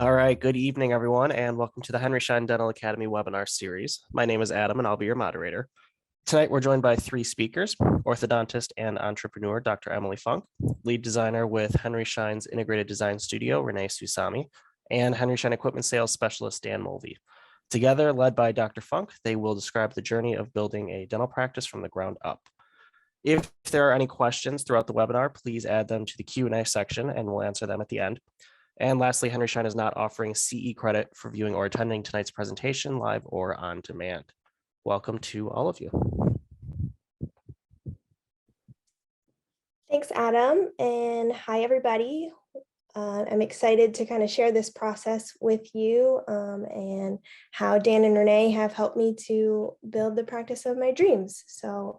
All right, good evening, everyone, and welcome to the Henry Schein Dental Academy webinar series. My name is Adam, and I'll be your moderator. Tonight, we're joined by three speakers: orthodontist and entrepreneur, Dr. Emily Funk, lead designer with Henry Schein's integrated design studio, Renee Susami, and Henry Schein equipment sales specialist, Dan Mulvey. Together, led by Dr. Funk, they will describe the journey of building a dental practice from the ground up. If there are any questions throughout the webinar, please add them to the Q&A section, and we'll answer them at the end. And lastly, Henry Schein is not offering CE credit for viewing or attending tonight's presentation live or on demand. Welcome to all of you. Thanks, Adam, and hi, everybody. I'm excited to kind of share this process with you and how Dan and Renee have helped me to build the practice of my dreams. So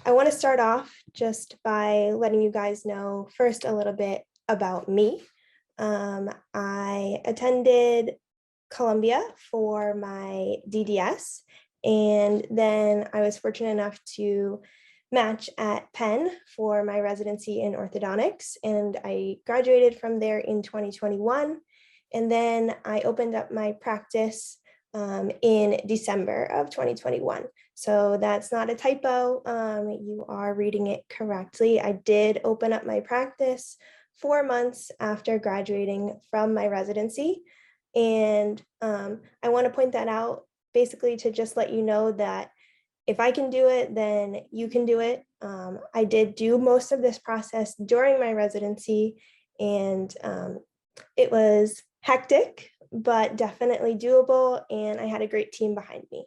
I want to start off just by letting you guys know first a little bit about me. I attended Columbia for my DDS, and then I was fortunate enough to match at Penn for my residency in orthodontics, and I graduated from there in 2021. And then I opened up my practice in December of 2021. So that's not a typo. You are reading it correctly. I did open up my practice 4 months after graduating from my residency. And I want to point that out basically to just let you know that if I can do it, then you can do it. I did do most of this process during my residency, and it was hectic, but definitely doable. And I had a great team behind me.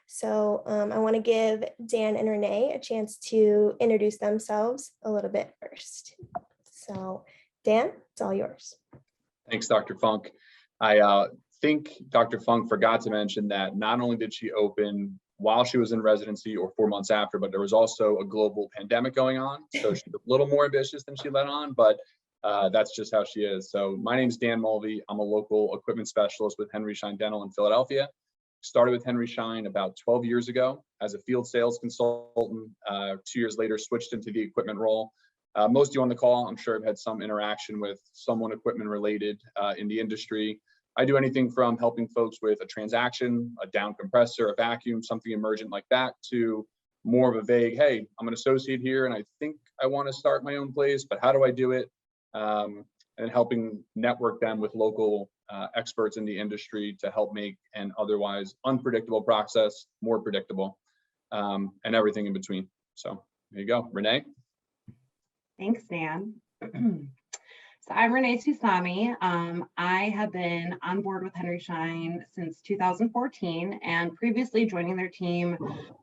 So I want to give Dan and Renee a chance to introduce themselves a little bit first. So Dan, it's all yours. Thanks, Dr. Funk. I think Dr. Funk forgot to mention that not only did she open while she was in residency or 4 months after, but there was also a global pandemic going on. So she's a little more ambitious than she let on, but that's just how she is. So my name is Dan Mulvey. I'm a local equipment specialist with Henry Schein Dental in Philadelphia. Started with Henry Schein about 12 years ago as a field sales consultant. 2 years later, switched into the equipment role. Most of you on the call, I'm sure, have had some interaction with someone equipment related in the industry. I do anything from helping folks with a transaction, a down compressor, a vacuum, something emergent like that, to more of a vague, hey, I'm an associate here and I think I want to start my own place, but how do I do it? And helping network them with local experts in the industry to help make an otherwise unpredictable process more predictable, and everything in between. So there you go. Renee? Thanks, Dan. So I'm Renee Susami. I have been on board with Henry Schein since 2014, and previously joining their team,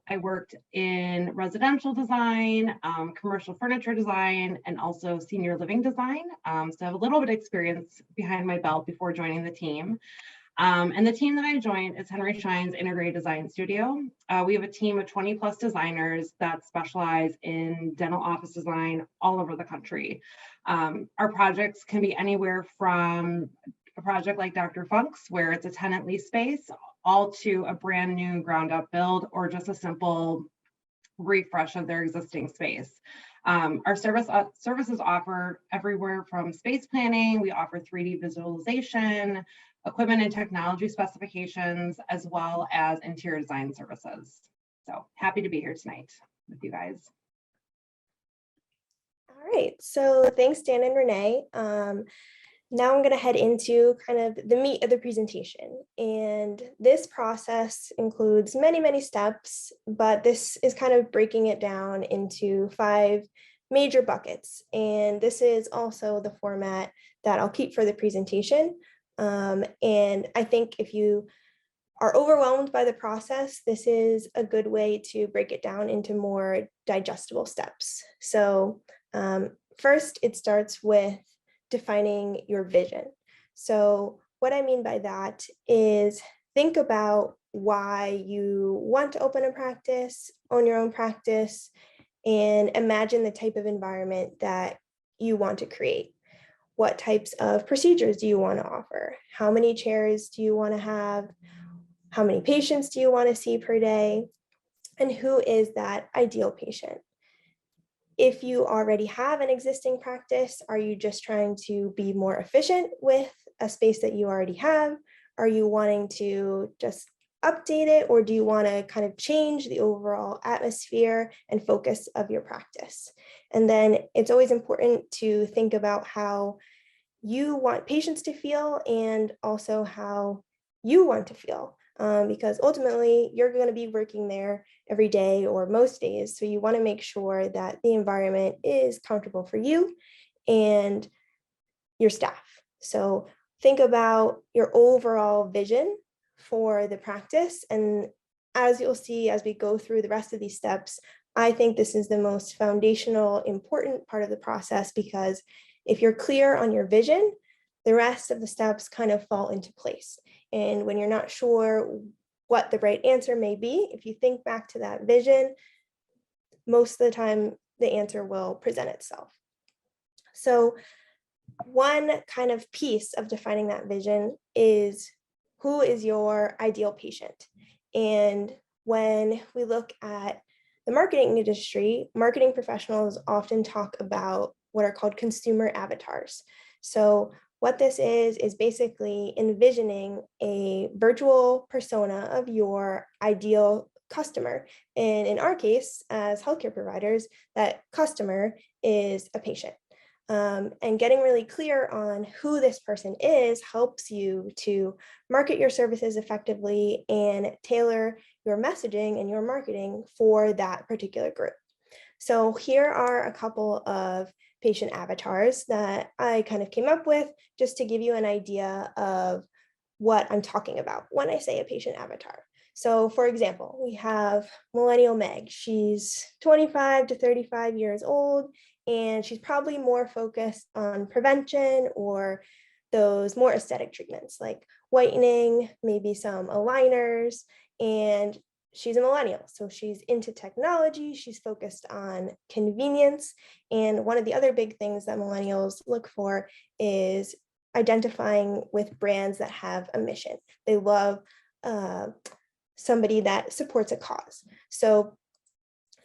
I worked in residential design, commercial furniture design, and also senior living design. So I have a little bit of experience behind my belt before joining the team. And the team that I joined is Henry Schein's integrated design studio. We have a team of 20 plus designers that specialize in dental office design all over the country. Our projects can be anywhere from a project like Dr. Funk's, where it's a tenant lease space, all to a brand new ground up build or just a simple refresh of their existing space. Our services offer everywhere from space planning. We offer 3D visualization, equipment and technology specifications, as well as interior design services. So happy to be here tonight with you guys. All right, so thanks, Dan and Renee. Now I'm going to head into kind of the meat of the presentation. And this process includes many, many steps, but this is kind of breaking it down into 5 major buckets. And this is also the format that I'll keep for the presentation. And I think if you are overwhelmed by the process, this is a good way to break it down into more digestible steps. So first, it starts with defining your vision. So what I mean by that is think about why you want to open a practice, own your own practice, and imagine the type of environment that you want to create. What types of procedures do you want to offer? How many chairs do you want to have? How many patients do you want to see per day? And who is that ideal patient? If you already have an existing practice, are you just trying to be more efficient with a space that you already have? Are you wanting to just update it, or do you want to kind of change the overall atmosphere and focus of your practice? And then it's always important to think about how you want patients to feel and also how you want to feel, because ultimately you're going to be working there every day or most days. So you want to make sure that the environment is comfortable for you and your staff. So think about your overall vision for the practice. And as you'll see, as we go through the rest of these steps, I think this is the most foundational, important part of the process, because if you're clear on your vision, the rest of the steps kind of fall into place. And when you're not sure what the right answer may be, if you think back to that vision, most of the time the answer will present itself. So one kind of piece of defining that vision is, who is your ideal patient? And when we look at the marketing industry, marketing professionals often talk about what are called consumer avatars. So what this is basically envisioning a virtual persona of your ideal customer. And in our case, as healthcare providers, that customer is a patient. And getting really clear on who this person is helps you to market your services effectively and tailor your messaging and your marketing for that particular group. So here are a couple of patient avatars that I kind of came up with just to give you an idea of what I'm talking about when I say a patient avatar. So for example, we have Millennial Meg. She's 25 to 35 years old, and she's probably more focused on prevention or those more aesthetic treatments like whitening, maybe some aligners, and she's a millennial. So she's into technology, she's focused on convenience. And one of the other big things that millennials look for is identifying with brands that have a mission. They love somebody that supports a cause. So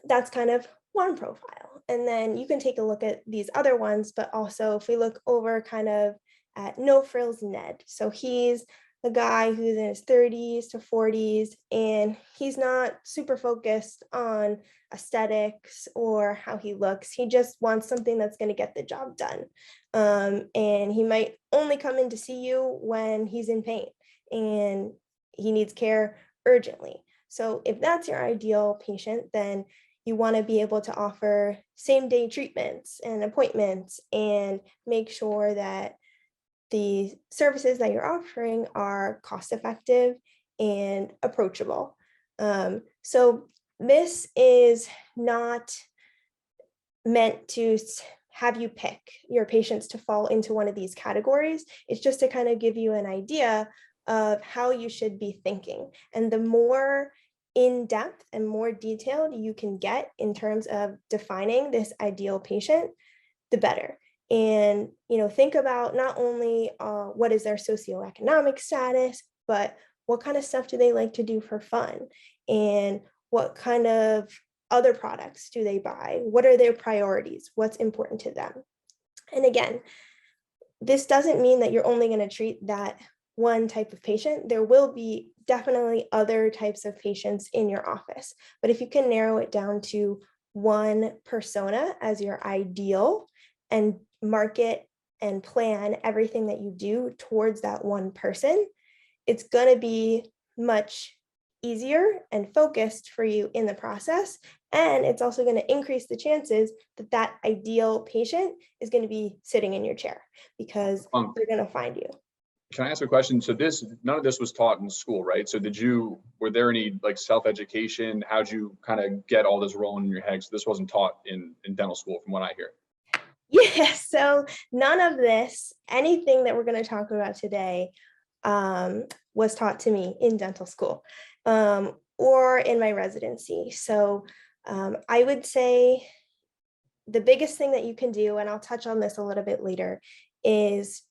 that's kind of one profile. And then you can take a look at these other ones, but also if we look over kind of at No Frills Ned. So he's a guy who's in his 30s to 40s, and he's not super focused on aesthetics or how he looks. He just wants something that's going to get the job done. And he might only come in to see you when he's in pain and he needs care urgently. So if that's your ideal patient, then you want to be able to offer same-day treatments and appointments and make sure that the services that you're offering are cost-effective and approachable. So this is not meant to have you pick your patients to fall into one of these categories. It's just to kind of give you an idea of how you should be thinking. And the more in-depth and more detailed you can get in terms of defining this ideal patient, the better. And think about not only what is their socioeconomic status, but what kind of stuff do they like to do for fun, and what kind of other products do they buy? What are their priorities? What's important to them? And again, this doesn't mean that you're only going to treat that one type of patient. There will be definitely other types of patients in your office, but if you can narrow it down to one persona as your ideal and market and plan everything that you do towards that one person, it's going to be much easier and focused for you in the process. And it's also going to increase the chances that that ideal patient is going to be sitting in your chair, because they're going to find you. Can I ask a question? So none of this was taught in school, right? So were there any like self-education? How'd you kind of get all this rolling in your head? So this wasn't taught in dental school from what I hear. Yeah, so none of this, anything that we're going to talk about today, was taught to me in dental school or in my residency. So I would say the biggest thing that you can do, and I'll touch on this a little bit later, is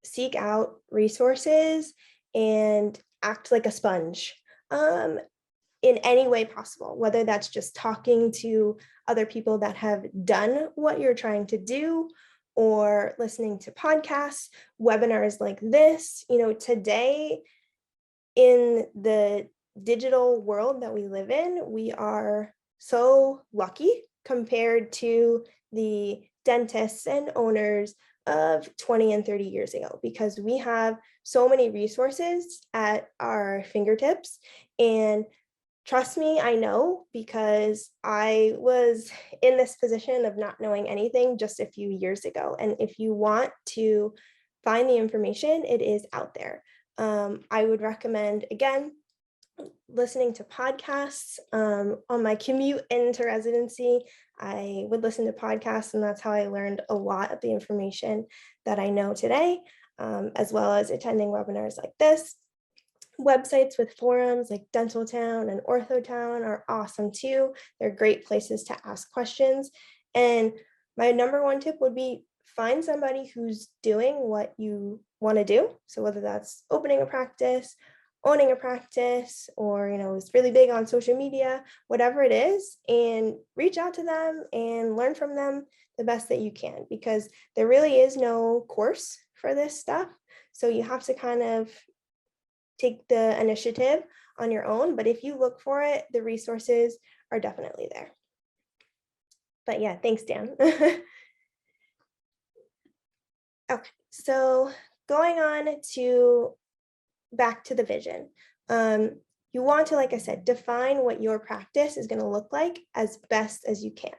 seek out resources and act like a sponge. in any way possible, whether that's just talking to other people that have done what you're trying to do, or listening to podcasts, webinars like this. Today in the digital world that we live in, we are so lucky compared to the dentists and owners of 20 and 30 years ago, because we have so many resources at our fingertips. And trust me, I know, because I was in this position of not knowing anything just a few years ago. And if you want to find the information, it is out there. I would recommend, again, listening to podcasts. On my commute into residency, I would listen to podcasts, and that's how I learned a lot of the information that I know today, as well as attending webinars like this. Websites with forums like Dental Town and Ortho Town are awesome too. They're great places to ask questions. And my number one tip would be find somebody who's doing what you want to do. So whether that's opening a practice, owning a practice, or is really big on social media, whatever it is, and reach out to them and learn from them the best that you can, because there really is no course for this stuff. So you have to kind of take the initiative on your own, but if you look for it, the resources are definitely there. But yeah, thanks, Dan. Okay, so going on to back to the vision. You want to, like I said, define what your practice is going to look like as best as you can.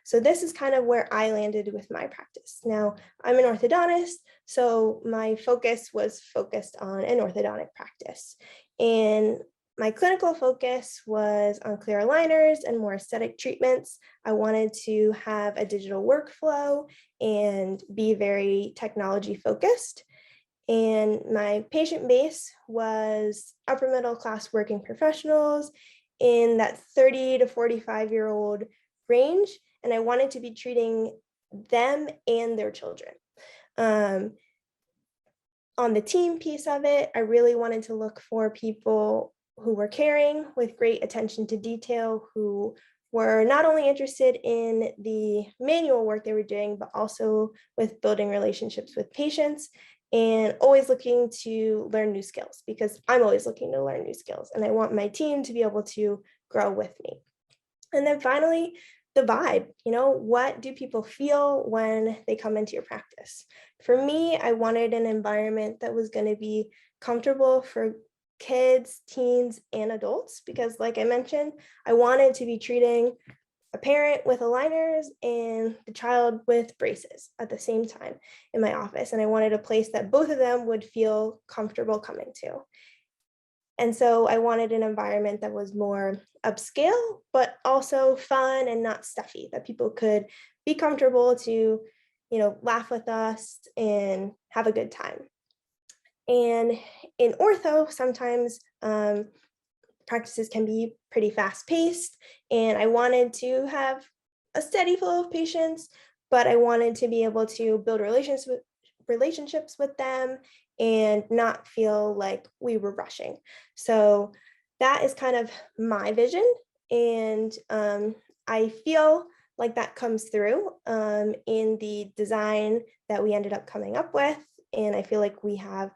So this is kind of where I landed with my practice. Now, I'm an orthodontist, so my focus was focused on an orthodontic practice. And my clinical focus was on clear aligners and more aesthetic treatments. I wanted to have a digital workflow and be very technology focused. And my patient base was upper middle class working professionals in that 30 to 45-year-old range. And I wanted to be treating them and their children. On the team piece of it, I really wanted to look for people who were caring, with great attention to detail, who were not only interested in the manual work they were doing, but also with building relationships with patients, and always looking to learn new skills, because I'm always looking to learn new skills, and I want my team to be able to grow with me. And then finally, the vibe. What do people feel when they come into your practice? For me, I wanted an environment that was going to be comfortable for kids, teens, and adults, because like I mentioned, I wanted to be treating a parent with aligners and the child with braces at the same time in my office. And I wanted a place that both of them would feel comfortable coming to. And so I wanted an environment that was more upscale, but also fun and not stuffy, that people could be comfortable to, laugh with us and have a good time. And in ortho, sometimes practices can be pretty fast paced, and I wanted to have a steady flow of patients, but I wanted to be able to build relationships with them and not feel like we were rushing. So that is kind of my vision. And I feel like that comes through in the design that we ended up coming up with. And I feel like we have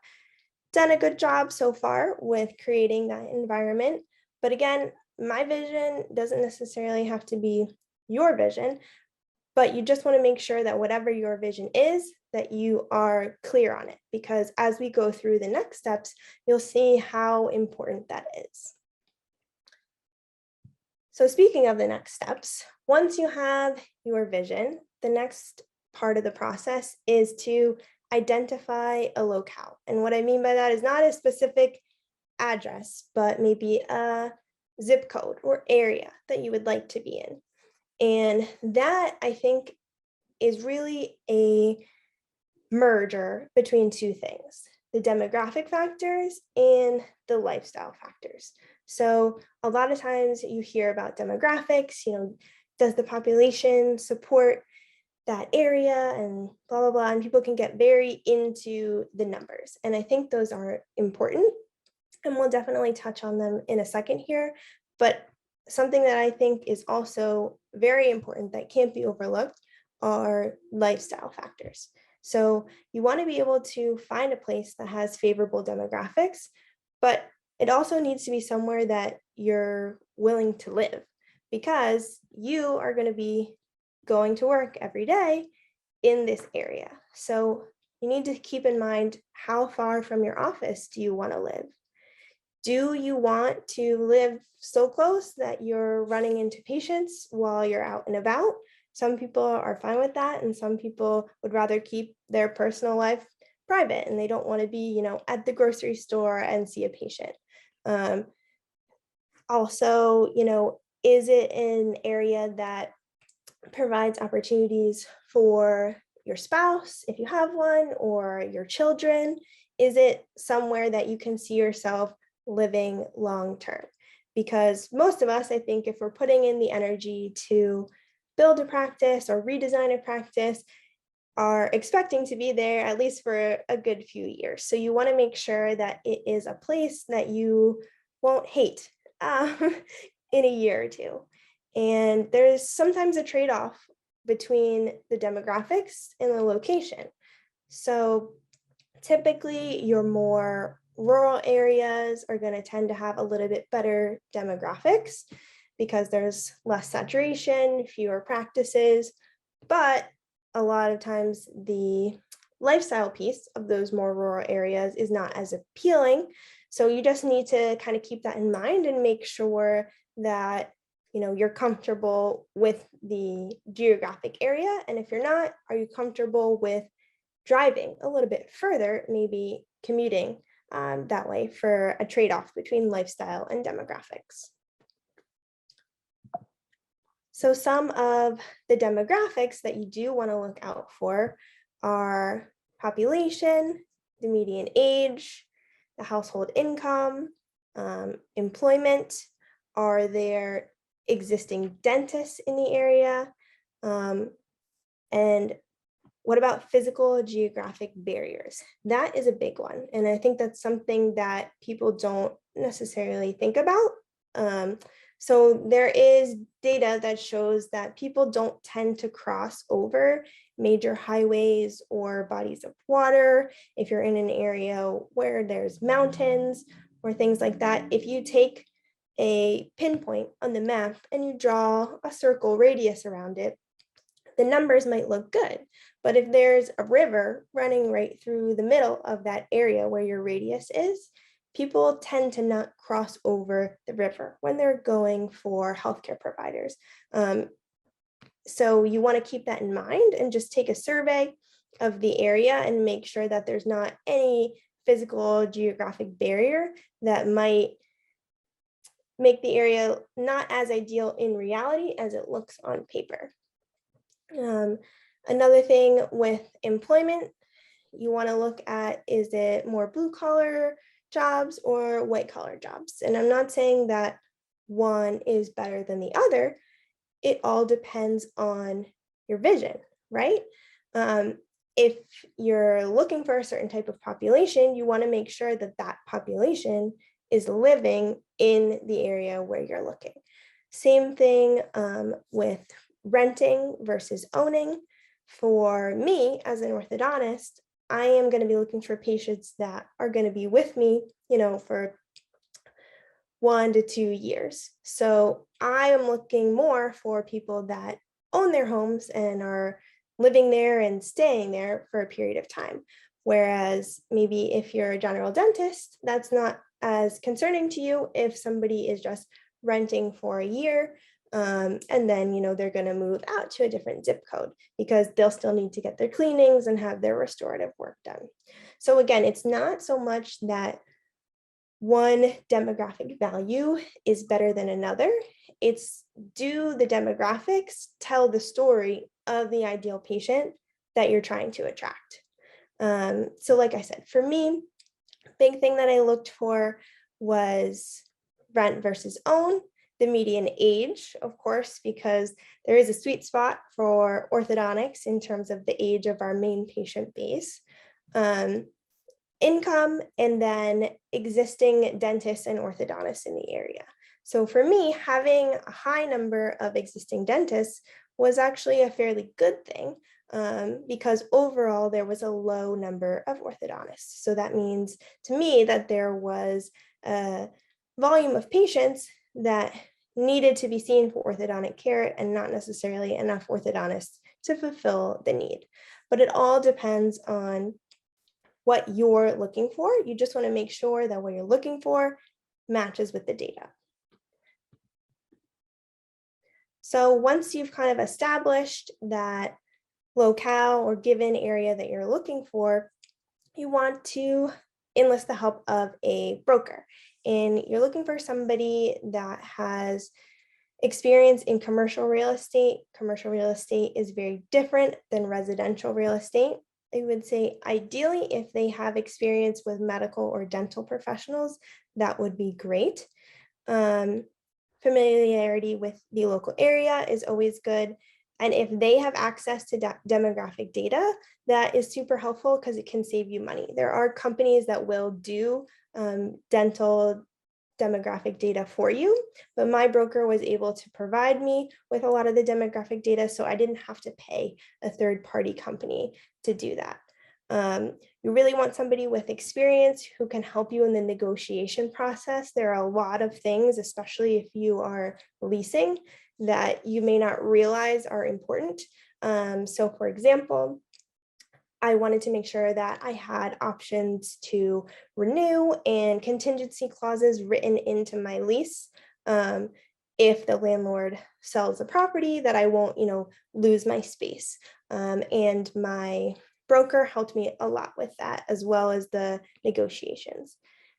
done a good job so far with creating that environment. But again, my vision doesn't necessarily have to be your vision, but you just want to make sure that whatever your vision is, that you are clear on it, because as we go through the next steps, you'll see how important that is. So speaking of the next steps, once you have your vision, the next part of the process is to identify a locale. And what I mean by that is not a specific address, but maybe a zip code or area that you would like to be in. And that, I think, is really a merger between two things: the demographic factors and the lifestyle factors. So a lot of times you hear about demographics, does the population support that area and blah, blah, blah. And people can get very into the numbers. And I think those are important. And we'll definitely touch on them in a second here. But something that I think is also very important that can't be overlooked are lifestyle factors. So you want to be able to find a place that has favorable demographics, but it also needs to be somewhere that you're willing to live, because you are going to be going to work every day in this area. So you need to keep in mind, how far from your office do you want to live? Do you want to live so close that you're running into patients while you're out and about? Some people are fine with that, and some people would rather keep their personal life private, and they don't want to be, at the grocery store and see a patient. Also, is it an area that provides opportunities for your spouse, if you have one, or your children? Is it somewhere that you can see yourself living long term? Because most of us, I think, if we're putting in the energy to build a practice or redesign a practice, are expecting to be there at least for a good few years. So you want to make sure that it is a place that you won't hate in a year or two. And there's sometimes a trade-off between the demographics and the location. So typically your more rural areas are going to tend to have a little bit better demographics because there's less saturation, fewer practices, but a lot of times the lifestyle piece of those more rural areas is not as appealing. So you just need to kind of keep that in mind and make sure that you're comfortable with the geographic area. And if you're not, are you comfortable with driving a little bit further, maybe commuting that way for a trade-off between lifestyle and demographics? So some of the demographics that you do want to look out for are population, the median age, the household income, employment. Are there existing dentists in the area? And what about physical geographic barriers? That is a big one. And I think that's something that people don't necessarily think about. So there is data that shows that people don't tend to cross over major highways or bodies of water. If you're in an area where there's mountains or things like that, if you take a pinpoint on the map and you draw a circle radius around it, the numbers might look good. But if there's a river running right through the middle of that area where your radius is, people tend to not cross over the river when they're going for healthcare providers. So you want to keep that in mind and just take a survey of the area and make sure that there's not any physical geographic barrier that might make the area not as ideal in reality as it looks on paper. Another thing with employment, you want to look at, is it more blue collar jobs or white collar jobs? And I'm not saying that one is better than the other. It all depends on your vision, right? If you're looking for a certain type of population, you want to make sure that that population is living in the area where you're looking. Same thing with renting versus owning. For me as an orthodontist, I am going to be looking for patients that are going to be with me, for 1 to 2 years. So I am looking more for people that own their homes and are living there and staying there for a period of time. Whereas maybe if you're a general dentist, that's not as concerning to you if somebody is just renting for a year. And then, they're going to move out to a different zip code because they'll still need to get their cleanings and have their restorative work done. So again, it's not so much that one demographic value is better than another. It's, do the demographics tell the story of the ideal patient that you're trying to attract? So like I said, for me, big thing that I looked for was rent versus own, the median age, of course, because there is a sweet spot for orthodontics in terms of the age of our main patient base, income, and then existing dentists and orthodontists in the area. So for me, having a high number of existing dentists was actually a fairly good thing, because overall there was a low number of orthodontists. So that means to me that there was a volume of patients that needed to be seen for orthodontic care and not necessarily enough orthodontists to fulfill the need. But it all depends on what you're looking for. You just want to make sure that what you're looking for matches with the data. So once you've kind of established that locale or given area that you're looking for, you want to enlist the help of a broker. And you're looking for somebody that has experience in commercial real estate. Commercial real estate is very different than residential real estate. I would say ideally, if they have experience with medical or dental professionals, that would be great. Familiarity with the local area is always good. And if they have access to demographic data, that is super helpful because it can save you money. There are companies that will do dental demographic data for you, but my broker was able to provide me with a lot of the demographic data, so I didn't have to pay a third-party company to do that. You really want somebody with experience who can help you in the negotiation process. There are a lot of things, especially if you are leasing, that you may not realize are important. So for example, I wanted to make sure that I had options to renew and contingency clauses written into my lease. If the landlord sells the property, that I won't, lose my space. And my broker helped me a lot with that, as well as the negotiations.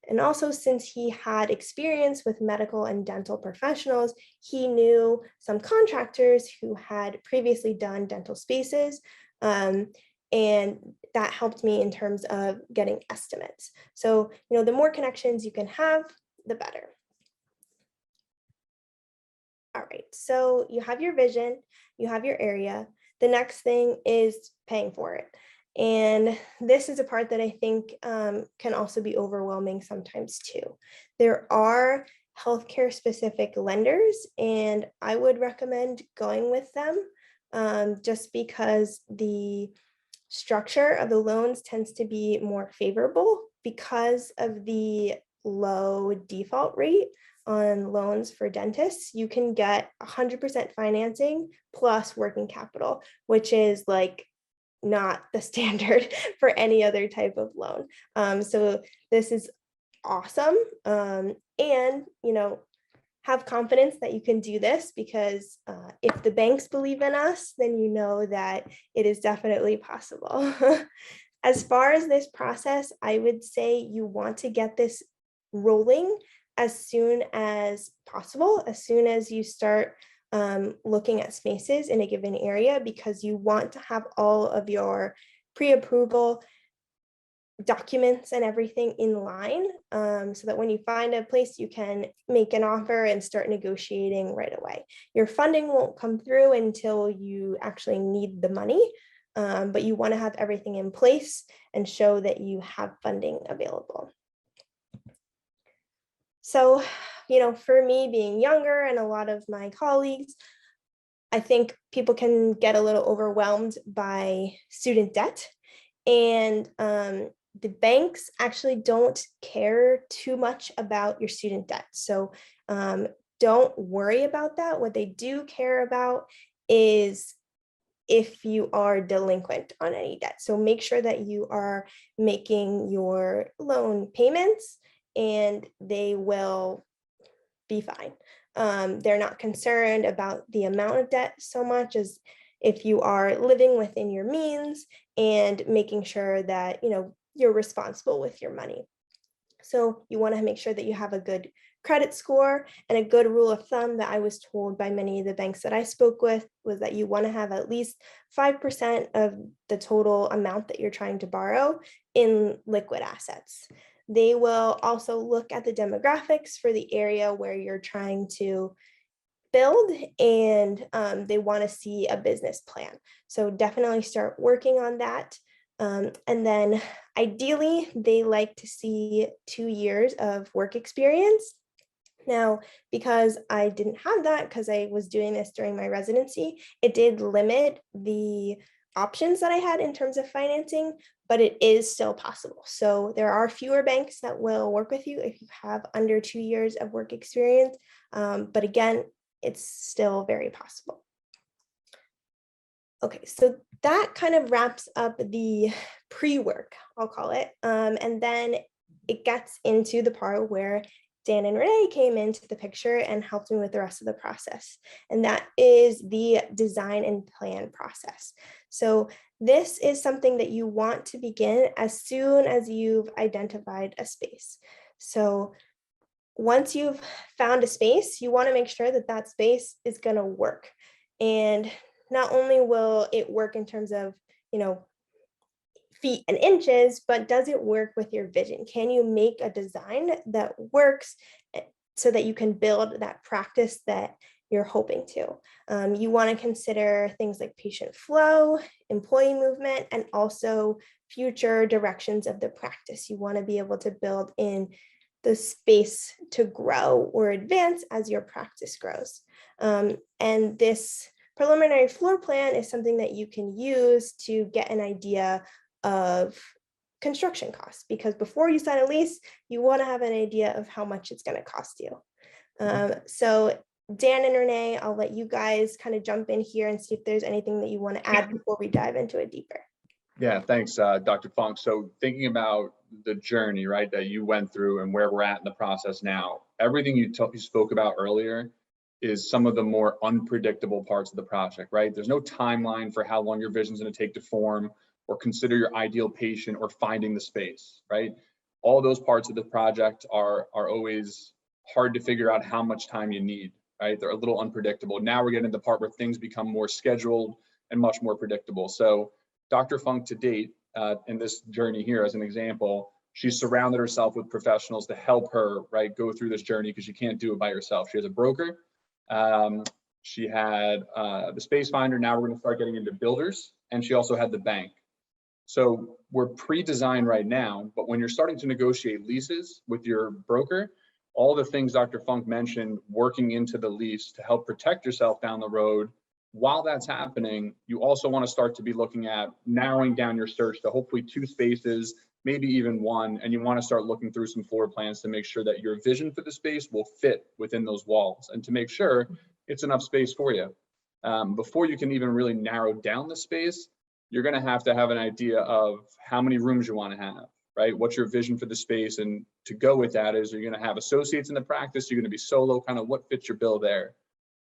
And also, since he had experience with medical and dental professionals, he knew some contractors who had previously done dental spaces. And that helped me in terms of getting estimates. So, the more connections you can have, the better. All right, so you have your vision, you have your area. The next thing is paying for it. And this is a part that I think can also be overwhelming sometimes too. There are healthcare specific lenders, and I would recommend going with them just because the structure of the loans tends to be more favorable because of the low default rate on loans for dentists. You can get 100% financing plus working capital, which is like not the standard for any other type of loan. So this is awesome. And, have confidence that you can do this, because if the banks believe in us, then you know that it is definitely possible. As far as this process, I would say you want to get this rolling as soon as possible, as soon as you start looking at spaces in a given area, because you want to have all of your pre-approval documents and everything in line, so that when you find a place, you can make an offer and start negotiating right away. Your funding won't come through until you actually need the money, but you want to have everything in place and show that you have funding available. So, for me being younger and a lot of my colleagues, I think people can get a little overwhelmed by student debt. And the banks actually don't care too much about your student debt. So don't worry about that. What they do care about is if you are delinquent on any debt. So make sure that you are making your loan payments and they will be fine. They're not concerned about the amount of debt so much as if you are living within your means and making sure that you're responsible with your money. So you want to make sure that you have a good credit score, and a good rule of thumb that I was told by many of the banks that I spoke with was that you want to have at least 5% of the total amount that you're trying to borrow in liquid assets. They will also look at the demographics for the area where you're trying to build, and they want to see a business plan. So definitely start working on that. And then ideally, they like to see 2 years of work experience. Now, because I didn't have that, because I was doing this during my residency, it did limit the options that I had in terms of financing, but it is still possible. So there are fewer banks that will work with you if you have under 2 years of work experience. But again, it's still very possible. Okay, so that kind of wraps up the pre-work, I'll call it. And then it gets into the part where Dan and Renee came into the picture and helped me with the rest of the process. And that is the design and plan process. So this is something that you want to begin as soon as you've identified a space. So once you've found a space, you want to make sure that that space is going to work. And not only will it work in terms of, feet and inches, but does it work with your vision? Can you make a design that works so that you can build that practice that you're hoping to? You want to consider things like patient flow, employee movement, and also future directions of the practice. You want to be able to build in the space to grow or advance as your practice grows. And this preliminary floor plan is something that you can use to get an idea of construction costs, because before you sign a lease, you want to have an idea of how much it's going to cost you. So Dan and Renee, I'll let you guys kind of jump in here and see if there's anything that you want to add before we dive into it deeper. Yeah, thanks, Dr. Funk. So thinking about the journey, right, that you went through and where we're at in the process now, everything you spoke about earlier is some of the more unpredictable parts of the project, right? There's no timeline for how long your vision is going to take to form, or consider your ideal patient, or finding the space, right? All those parts of the project are always hard to figure out how much time you need, right? They're a little unpredictable. Now we're getting to the part where things become more scheduled and much more predictable. So Dr. Funk to date, in this journey here as an example, she's surrounded herself with professionals to help her, right, go through this journey, because she can't do it by herself. She has a broker. She had the space finder. Now we're going to start getting into builders, and she also had the bank. So we're pre-designed right now, but when you're starting to negotiate leases with your broker, all the things Dr. Funk mentioned working into the lease to help protect yourself down the road, while that's happening, you also want to start to be looking at narrowing down your search to hopefully 2 spaces, maybe even 1, and you want to start looking through some floor plans to make sure that your vision for the space will fit within those walls, and to make sure it's enough space for you. Before you can even really narrow down the space, you're going to have an idea of how many rooms you want to have, right? What's your vision for the space? And to go with that is, you're going to have associates in the practice, you're going to be solo, kind of what fits your bill there.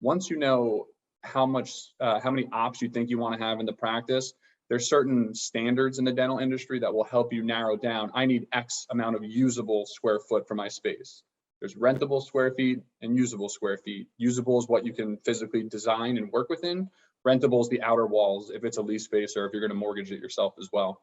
Once you know how many ops you think you want to have in the practice, there's certain standards in the dental industry that will help you narrow down, I need X amount of usable square foot for my space. There's rentable square feet and usable square feet. Usable is what you can physically design and work within. Rentable is the outer walls, if it's a lease space or if you're going to mortgage it yourself as well.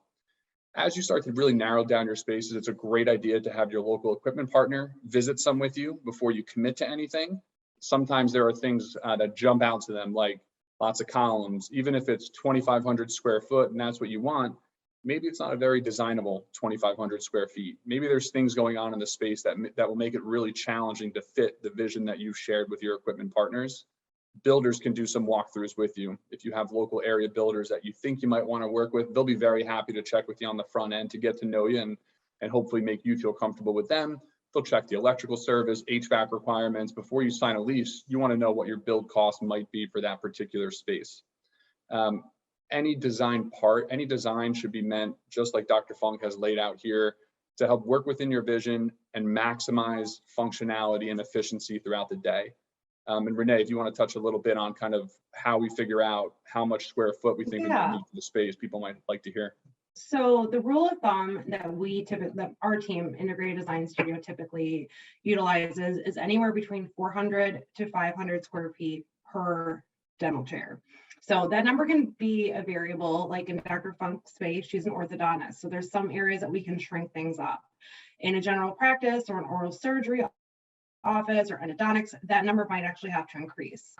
As you start to really narrow down your spaces, it's a great idea to have your local equipment partner visit some with you before you commit to anything. Sometimes there are things that jump out to them, like lots of columns. Even if it's 2,500 square foot and that's what you want, maybe it's not a very designable 2,500 square feet. Maybe there's things going on in the space that will make it really challenging to fit the vision that you've shared with your equipment partners. Builders can do some walkthroughs with you. If you have local area builders that you think you might want to work with, they'll be very happy to check with you on the front end to get to know you and hopefully make you feel comfortable with them. They'll check the electrical service, HVAC requirements. Before you sign a lease, you want to know what your build cost might be for that particular space. Any design should be meant, just like Dr. Funk has laid out here, to help work within your vision and maximize functionality and efficiency throughout the day. And Renee, if you want to touch a little bit on kind of how we figure out how much square foot we think we might need for the space, people might like to hear. So the rule of thumb that our team, Integrated Design Studio, typically utilizes is anywhere between 400 to 500 square feet per dental chair. So that number can be a variable, like in Dr. Funk's space, she's an orthodontist. So there's some areas that we can shrink things up. In a general practice or an oral surgery office or endodontics, that number might actually have to increase.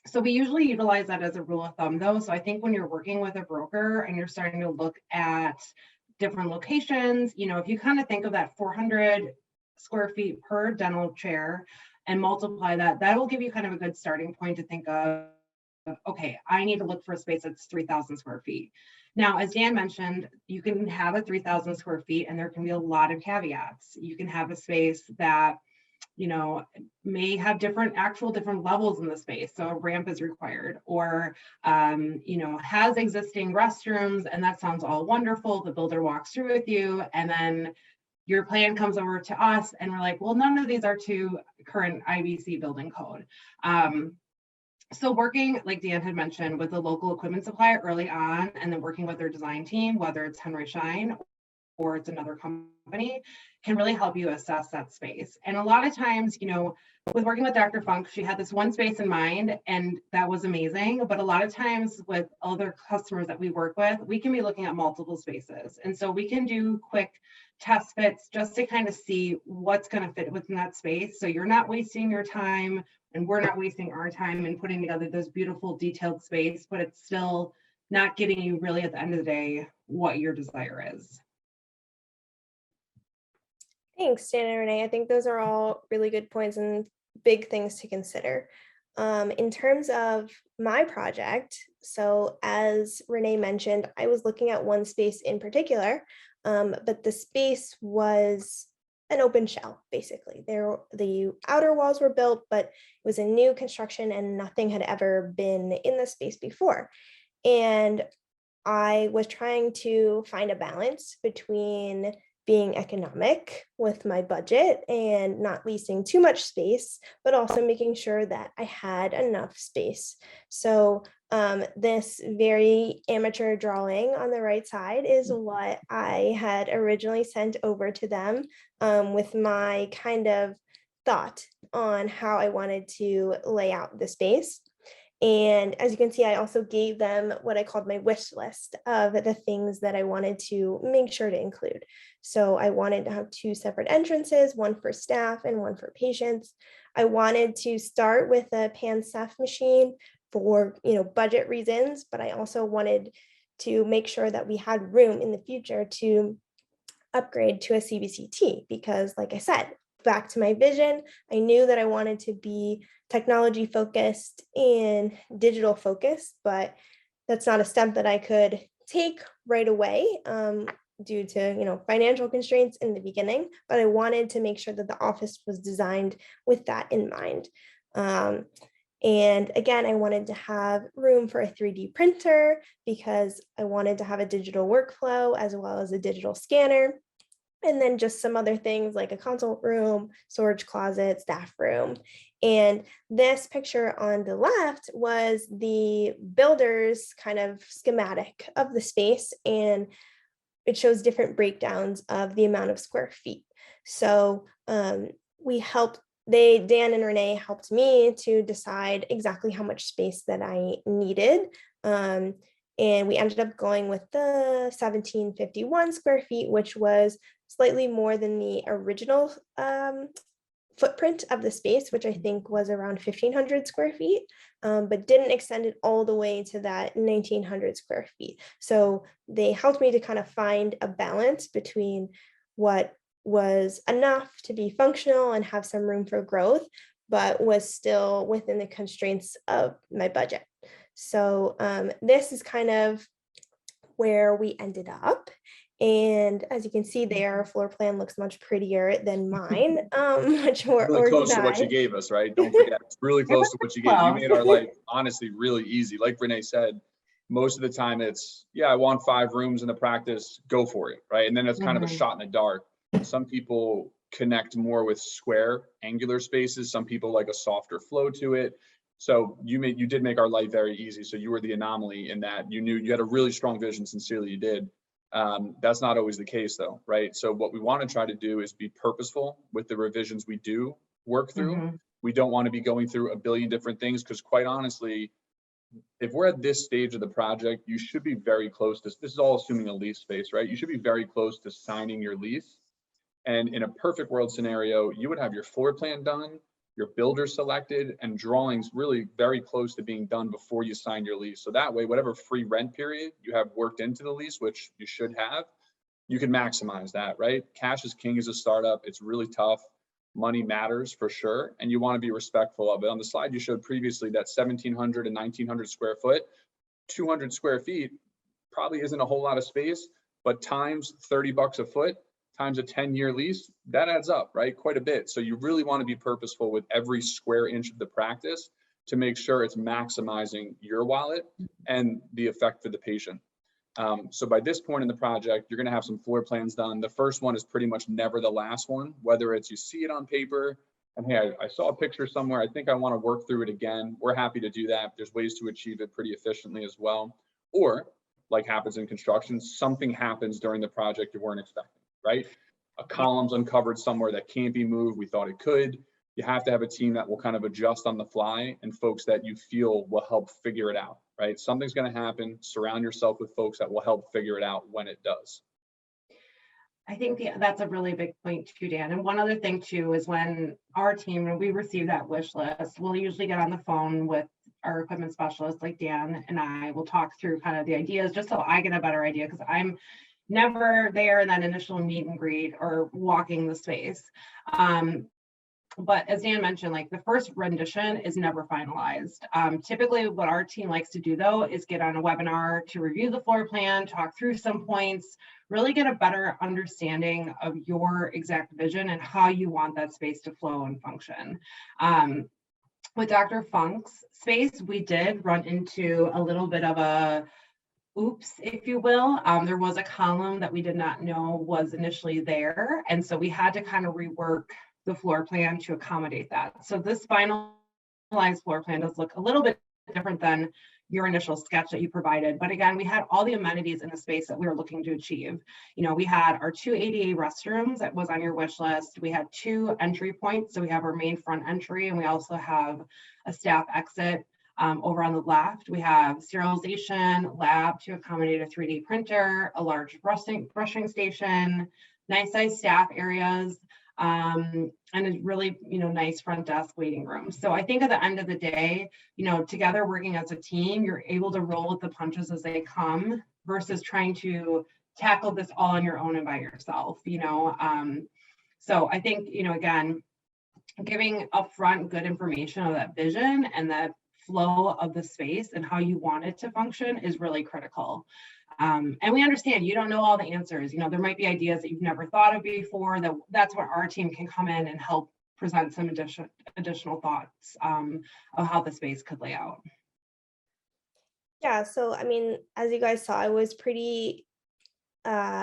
So we usually utilize that as a rule of thumb though. So I think when you're working with a broker and you're starting to look at different locations, if you kind of think of that 400 square feet per dental chair and multiply that, that will give you kind of a good starting point to think of, okay, I need to look for a space that's 3,000 square feet. Now, as Dan mentioned, you can have a 3,000 square feet and there can be a lot of caveats. You can have a space that, you know, may have different levels in the space. So a ramp is required, or, you know, has existing restrooms, and that sounds all wonderful. The builder walks through with you, and then your plan comes over to us and we're like, well, none of these are to current IBC building code. So working, like Dan had mentioned, with a local equipment supplier early on, and then working with their design team, whether it's Henry Schein or it's another company, can really help you assess that space. And a lot of times, you know, with working with Dr. Funk, she had this one space in mind, and that was amazing. But a lot of times with other customers that we work with, we can be looking at multiple spaces. And so we can do quick test fits just to kind of see what's going to fit within that space. So you're not wasting your time, and we're not wasting our time in putting together this beautiful detailed space, but it's still not getting you really at the end of the day what your desire is. Thanks, Dan and Renee. I think those are all really good points and big things to consider. In terms of my project, so as Renee mentioned, I was looking at one space in particular, but the space was an open shell, basically. The outer walls were built, but it was a new construction and nothing had ever been in the space before. And I was trying to find a balance between being economic with my budget and not leasing too much space, but also making sure that I had enough space. So this very amateur drawing on the right side is what I had originally sent over to them with my kind of thought on how I wanted to lay out the space. And as you can see, I also gave them what I called my wish list of the things that I wanted to make sure to include. So I wanted to have 2 separate entrances, one for staff and one for patients. I wanted to start with a pan-ceph machine for, you know, budget reasons, but I also wanted to make sure that we had room in the future to upgrade to a CBCT, because like I said, back to my vision, I knew that I wanted to be technology focused and digital focused, but that's not a step that I could take right away due to, you know, financial constraints in the beginning, but I wanted to make sure that the office was designed with that in mind. And again, I wanted to have room for a 3D printer because I wanted to have a digital workflow as well as a digital scanner. And then just some other things like a consult room, storage closet, staff room. And this picture on the left was the builder's kind of schematic of the space, and it shows different breakdowns of the amount of square feet. So Dan and Renee helped me to decide exactly how much space that I needed. And we ended up going with the 1751 square feet, which was slightly more than the original footprint of the space, which I think was around 1,500 square feet, but didn't extend it all the way to that 1,900 square feet. So they helped me to kind of find a balance between what was enough to be functional and have some room for growth, but was still within the constraints of my budget. So this is kind of where we ended up. And as you can see there, our floor plan looks much prettier than mine, much more really close to what you organized. gave us, right? Don't forget, it's really close to what you gave. You made our life honestly really easy. Like Renee said, most of the time it's, yeah, I want 5 rooms in the practice, go for it, right? And then it's kind of a shot in the dark. Some people connect more with square, angular spaces. Some people like a softer flow to it. So you did make our life very easy. So you were the anomaly in that you knew you had a really strong vision. Sincerely, you did. That's not always the case though, right? So what we want to try to do is be purposeful with the revisions we do work through. We don't want to be going through a billion different things, because quite honestly, if we're at this stage of the project, you should be very close to, this is all assuming a lease space, right? You should be very close to signing your lease. And in a perfect world scenario, you would have your floor plan done, your builder selected, and drawings really very close to being done before you sign your lease. So that way, whatever free rent period you have worked into the lease, which you should have, you can maximize that, right? Cash is king as a startup. It's really tough. Money matters for sure. And you want to be respectful of it. On the slide you showed previously, that 1,700 and 1,900 square foot, 200 square feet probably isn't a whole lot of space, but times $30 a foot, times a 10-year lease, that adds up, right? Quite a bit. So you really want to be purposeful with every square inch of the practice to make sure it's maximizing your wallet and the effect for the patient. So by this point in the project, you're going to have some floor plans done. The first one is pretty much never the last one, whether it's you see it on paper and hey, I saw a picture somewhere, I think I want to work through it again. We're happy to do that. There's ways to achieve it pretty efficiently as well. Or like happens in construction, something happens during the project you weren't expecting, right? A column's uncovered somewhere that can't be moved. We thought it could. You have to have a team that will kind of adjust on the fly and folks that you feel will help figure it out, right? Something's going to happen. Surround yourself with folks that will help figure it out when it does. I think that's a really big point too, Dan. And one other thing too is when our team, when we receive that wish list, we'll usually get on the phone with our equipment specialist like Dan and I will talk through kind of the ideas just so I get a better idea, because I'm never there in that initial meet and greet or walking the space. But as Dan mentioned, like the first rendition is never finalized. Typically what our team likes to do though is get on a webinar to review the floor plan, talk through some points, really get a better understanding of your exact vision and how you want that space to flow and function. With Dr. Funk's space, we did run into a little bit of a oops, if you will. There was a column that we did not know was initially there. And so we had to kind of rework the floor plan to accommodate that. So this finalized floor plan does look a little bit different than your initial sketch that you provided. But again, we had all the amenities in the space that we were looking to achieve. You know, we had our 2 ADA restrooms that was on your wish list. We had 2 entry points. So we have our main front entry and we also have a staff exit over on the left. We have sterilization, lab to accommodate a 3D printer, a large brushing station, nice sized staff areas, and a really, nice front desk waiting room. So I think at the end of the day, together working as a team, you're able to roll with the punches as they come versus trying to tackle this all on your own and by yourself, So I think, again, giving upfront good information of that vision and that flow of the space and how you want it to function is really critical. And we understand you don't know all the answers. There might be ideas that you've never thought of before. That's where our team can come in and help present some additional thoughts of how the space could lay out. Yeah, so I mean, as you guys saw, I was pretty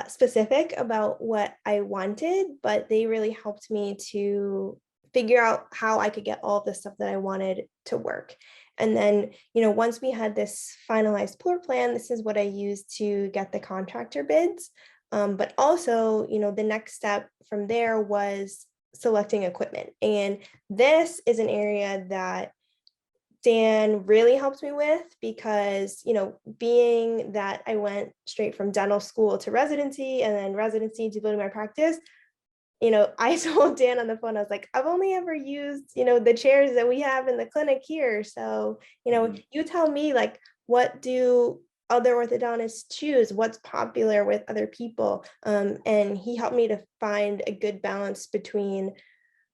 specific about what I wanted, but they really helped me to figure out how I could get all of the stuff that I wanted to work. And then, once we had this finalized floor plan, this is what I used to get the contractor bids. But also, the next step from there was selecting equipment. And this is an area that Dan really helped me with because, being that I went straight from dental school to residency and then residency to building my practice, I told Dan on the phone, I was like, I've only ever used, the chairs that we have in the clinic here. So, you tell me, like, what do other orthodontists choose? What's popular with other people? And he helped me to find a good balance between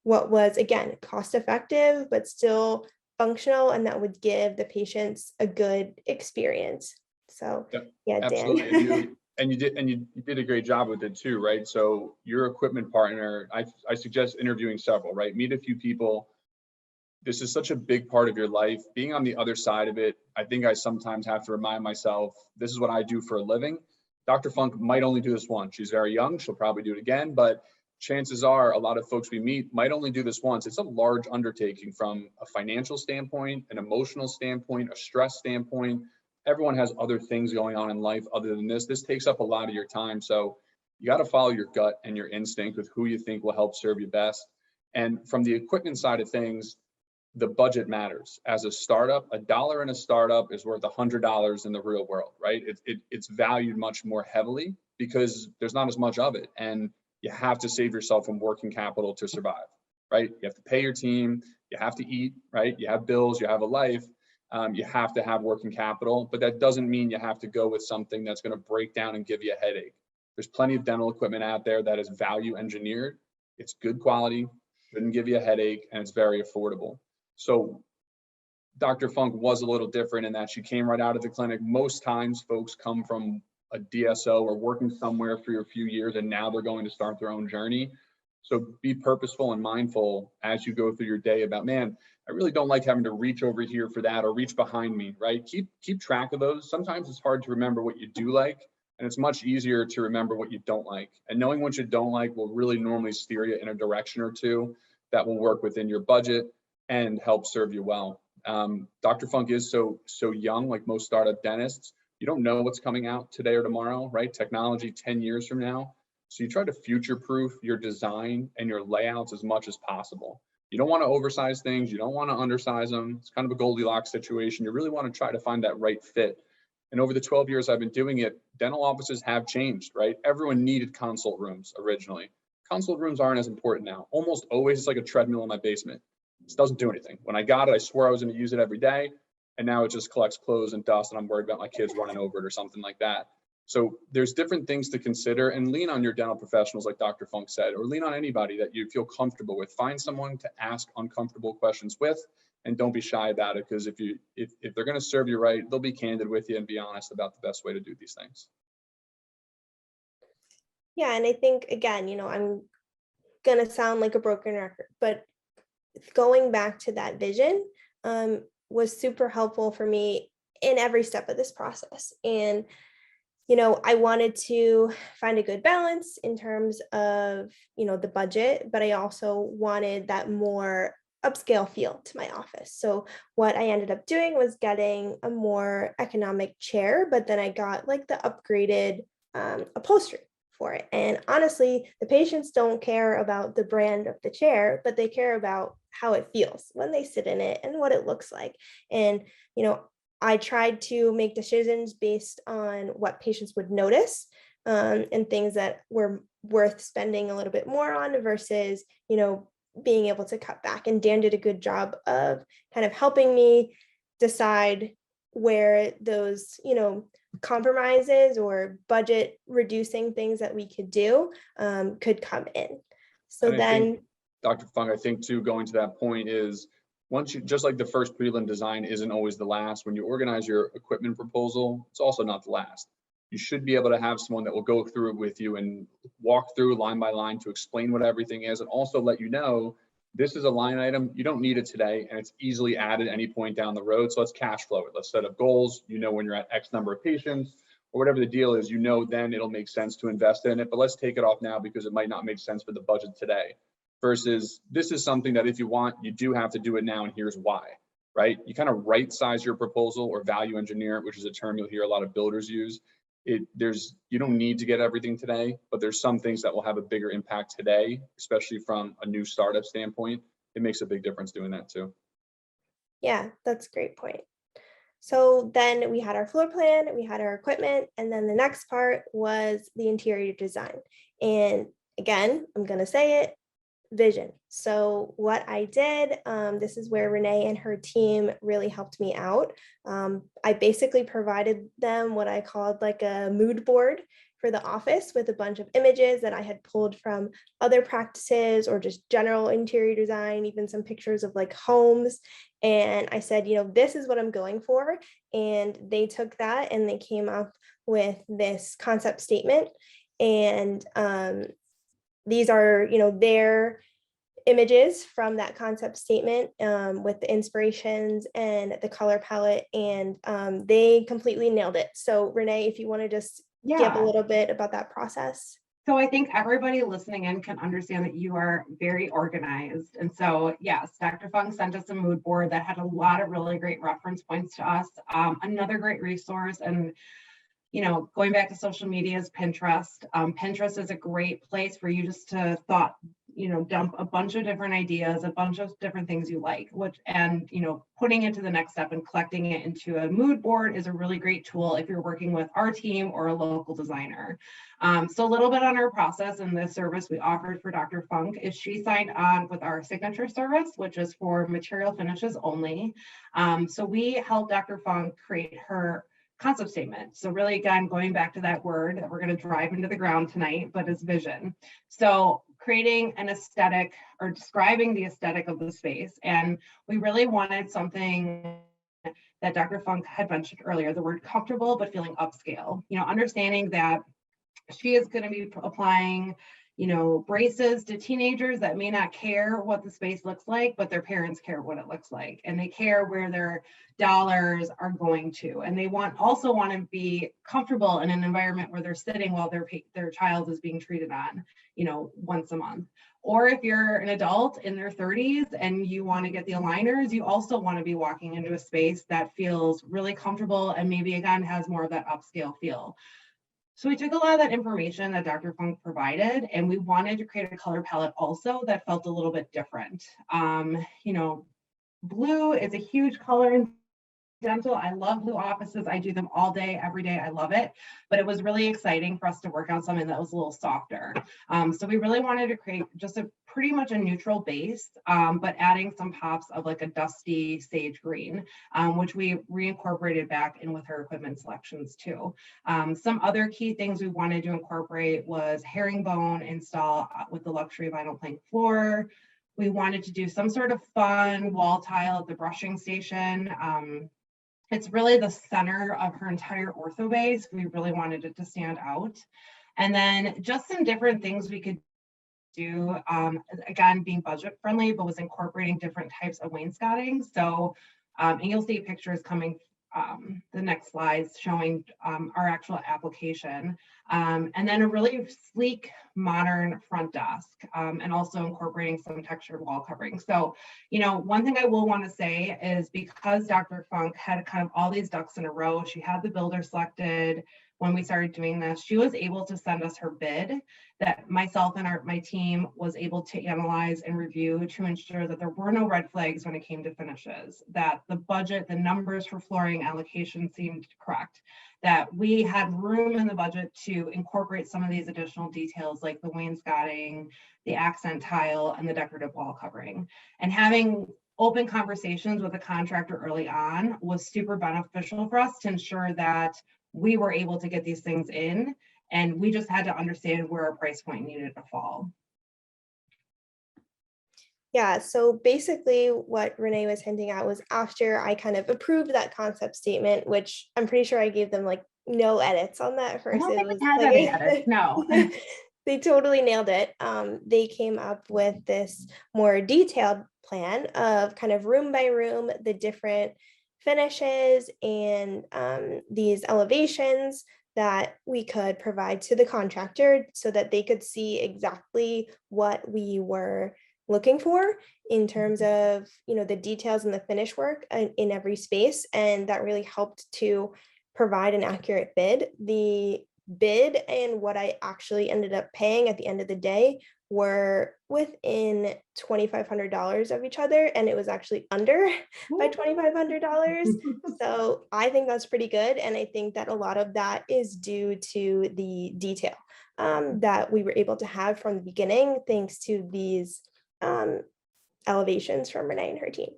what was, again, cost effective, but still functional, and that would give the patients a good experience. So, yeah, absolutely. Dan. And you did a great job with it too, right? So your equipment partner, I suggest interviewing several, right? Meet a few people. This is such a big part of your life. Being on the other side of it, I think I sometimes have to remind myself, this is what I do for a living. Dr. Funk might only do this once. She's very young. She'll probably do it again, but chances are a lot of folks we meet might only do this once. It's a large undertaking from a financial standpoint, an emotional standpoint, a stress standpoint. Everyone has other things going on in life other than this. This takes up a lot of your time. So you got to follow your gut and your instinct with who you think will help serve you best. And from the equipment side of things, the budget matters. As a startup, $1 in a startup is worth $100 in the real world, right? It's valued much more heavily because there's not as much of it. And you have to save yourself from working capital to survive, right? You have to pay your team, you have to eat, right? You have bills, you have a life. You have to have working capital, but that doesn't mean you have to go with something that's going to break down and give you a headache. There's plenty of dental equipment out there that is value engineered. It's good quality, shouldn't give you a headache, and it's very affordable. So Dr. Funk was a little different in that she came right out of the clinic. Most times folks come from a DSO or working somewhere for a few years, and now they're going to start their own journey. So be purposeful and mindful as you go through your day about, man, I really don't like having to reach over here for that or reach behind me, right? Keep track of those. Sometimes it's hard to remember what you do like, and it's much easier to remember what you don't like. And knowing what you don't like will really normally steer you in a direction or two that will work within your budget and help serve you well. Dr. Funk is so young, like most startup dentists. You don't know what's coming out today or tomorrow, right? Technology 10 years from now. So you try to future-proof your design and your layouts as much as possible. You don't want to oversize things. You don't want to undersize them. It's kind of a Goldilocks situation. You really want to try to find that right fit. And over the 12 years I've been doing it, dental offices have changed, right? Everyone needed consult rooms originally. Consult rooms aren't as important now. Almost always it's like a treadmill in my basement. It doesn't do anything. When I got it, I swore I was going to use it every day. And now it just collects clothes and dust, and I'm worried about my kids running over it or something like that. So there's different things to consider, and lean on your dental professionals, like Dr. Funk said, or lean on anybody that you feel comfortable with. Find someone to ask uncomfortable questions with, and don't be shy about it, because if they're going to serve you right, they'll be candid with you and be honest about the best way to do these things. Yeah, and I think, again, I'm going to sound like a broken record, but going back to that vision was super helpful for me in every step of this process. And, I wanted to find a good balance in terms of, the budget, but I also wanted that more upscale feel to my office. So what I ended up doing was getting a more economic chair, but then I got like the upgraded upholstery for it. And honestly, the patients don't care about the brand of the chair, but they care about how it feels when they sit in it and what it looks like. And, I tried to make decisions based on what patients would notice and things that were worth spending a little bit more on versus, being able to cut back. And Dan did a good job of kind of helping me decide where those, compromises or budget reducing things that we could do could come in. So then, Dr. Funk, I think too, going to that point is, once you, just like the first prelim design isn't always the last, when you organize your equipment proposal, it's also not the last. You should be able to have someone that will go through it with you and walk through line by line to explain what everything is, and also let you know this is a line item, you don't need it today, and it's easily added at any point down the road. So let's cash flow it. Let's set up goals. When you're at X number of patients or whatever the deal is, then it'll make sense to invest in it, but let's take it off now because it might not make sense for the budget today. Versus this is something that if you want, you do have to do it now, and here's why, right? You kind of right size your proposal or value engineer it, which is a term you'll hear a lot of builders use. You don't need to get everything today, but there's some things that will have a bigger impact today, especially from a new startup standpoint. It makes a big difference doing that too. Yeah, that's a great point. So then we had our floor plan, we had our equipment, and then the next part was the interior design. And again, I'm going to say it, vision. So what I did, this is where Renee and her team really helped me out. I basically provided them what I called like a mood board for the office with a bunch of images that I had pulled from other practices or just general interior design, even some pictures of like homes. And I said, this is what I'm going for. And they took that and they came up with this concept statement. And these are, their images from that concept statement with the inspirations and the color palette, and they completely nailed it. So Renee, if you want to just give a little bit about that process. So I think everybody listening in can understand that you are very organized. And so, yes, Dr. Funk sent us a mood board that had a lot of really great reference points to us. Another great resource, and going back to social media, is Pinterest. Pinterest is a great place for you just to dump a bunch of different ideas, a bunch of different things you like, and putting it to the next step and collecting it into a mood board is a really great tool if you're working with our team or a local designer. So a little bit on our process and the service we offered for Dr. Funk is she signed on with our signature service, which is for material finishes only. So we helped Dr. Funk create her concept statement. So really, again, going back to that word that we're going to drive into the ground tonight, but is vision. So creating an aesthetic or describing the aesthetic of the space. And we really wanted something that Dr. Funk had mentioned earlier, the word comfortable, but feeling upscale, understanding that she is going to be applying, braces to teenagers that may not care what the space looks like, but their parents care what it looks like. And they care where their dollars are going to. And they also want to be comfortable in an environment where they're sitting while their child is being treated on, once a month. Or if you're an adult in their 30s and you want to get the aligners, you also want to be walking into a space that feels really comfortable and maybe again has more of that upscale feel. So we took a lot of that information that Dr. Funk provided, and we wanted to create a color palette also that felt a little bit different. Blue is a huge color in dental. I love blue offices. I do them all day, every day. I love it. But it was really exciting for us to work on something that was a little softer. So we really wanted to create just pretty much a neutral base, but adding some pops of like a dusty sage green, which we reincorporated back in with her equipment selections too. Some other key things we wanted to incorporate was herringbone install with the luxury vinyl plank floor. We wanted to do some sort of fun wall tile at the brushing station. It's really the center of her entire ortho base. We really wanted it to stand out. And then just some different things we could do, again, being budget friendly, but was incorporating different types of wainscoting. So, and you'll see pictures coming, the next slides showing our actual application. And then a really sleek, modern front desk, and also incorporating some textured wall covering. So, one thing I will want to say is because Dr. Funk had kind of all these ducks in a row, she had the builder selected. When we started doing this, she was able to send us her bid that myself and my team was able to analyze and review to ensure that there were no red flags when it came to finishes, that the budget, the numbers for flooring allocation seemed correct, that we had room in the budget to incorporate some of these additional details like the wainscoting, the accent tile, and the decorative wall covering. And having open conversations with the contractor early on was super beneficial for us to ensure that we were able to get these things in, and we just had to understand where our price point needed to fall. Yeah, so basically what Renee was hinting at was after I kind of approved that concept statement, which I'm pretty sure I gave them like no edits on that first. I don't think we had any edits, no. They totally nailed it. They came up with this more detailed plan of kind of room by room, the different finishes and these elevations that we could provide to the contractor so that they could see exactly what we were looking for in terms of, the details and the finish work in every space. And that really helped to provide an accurate bid. The bid and what I actually ended up paying at the end of the day were within $2,500 of each other, and it was actually under by $2,500. So I think that's pretty good, and I think that a lot of that is due to the detail that we were able to have from the beginning, thanks to these elevations from Renee and her team.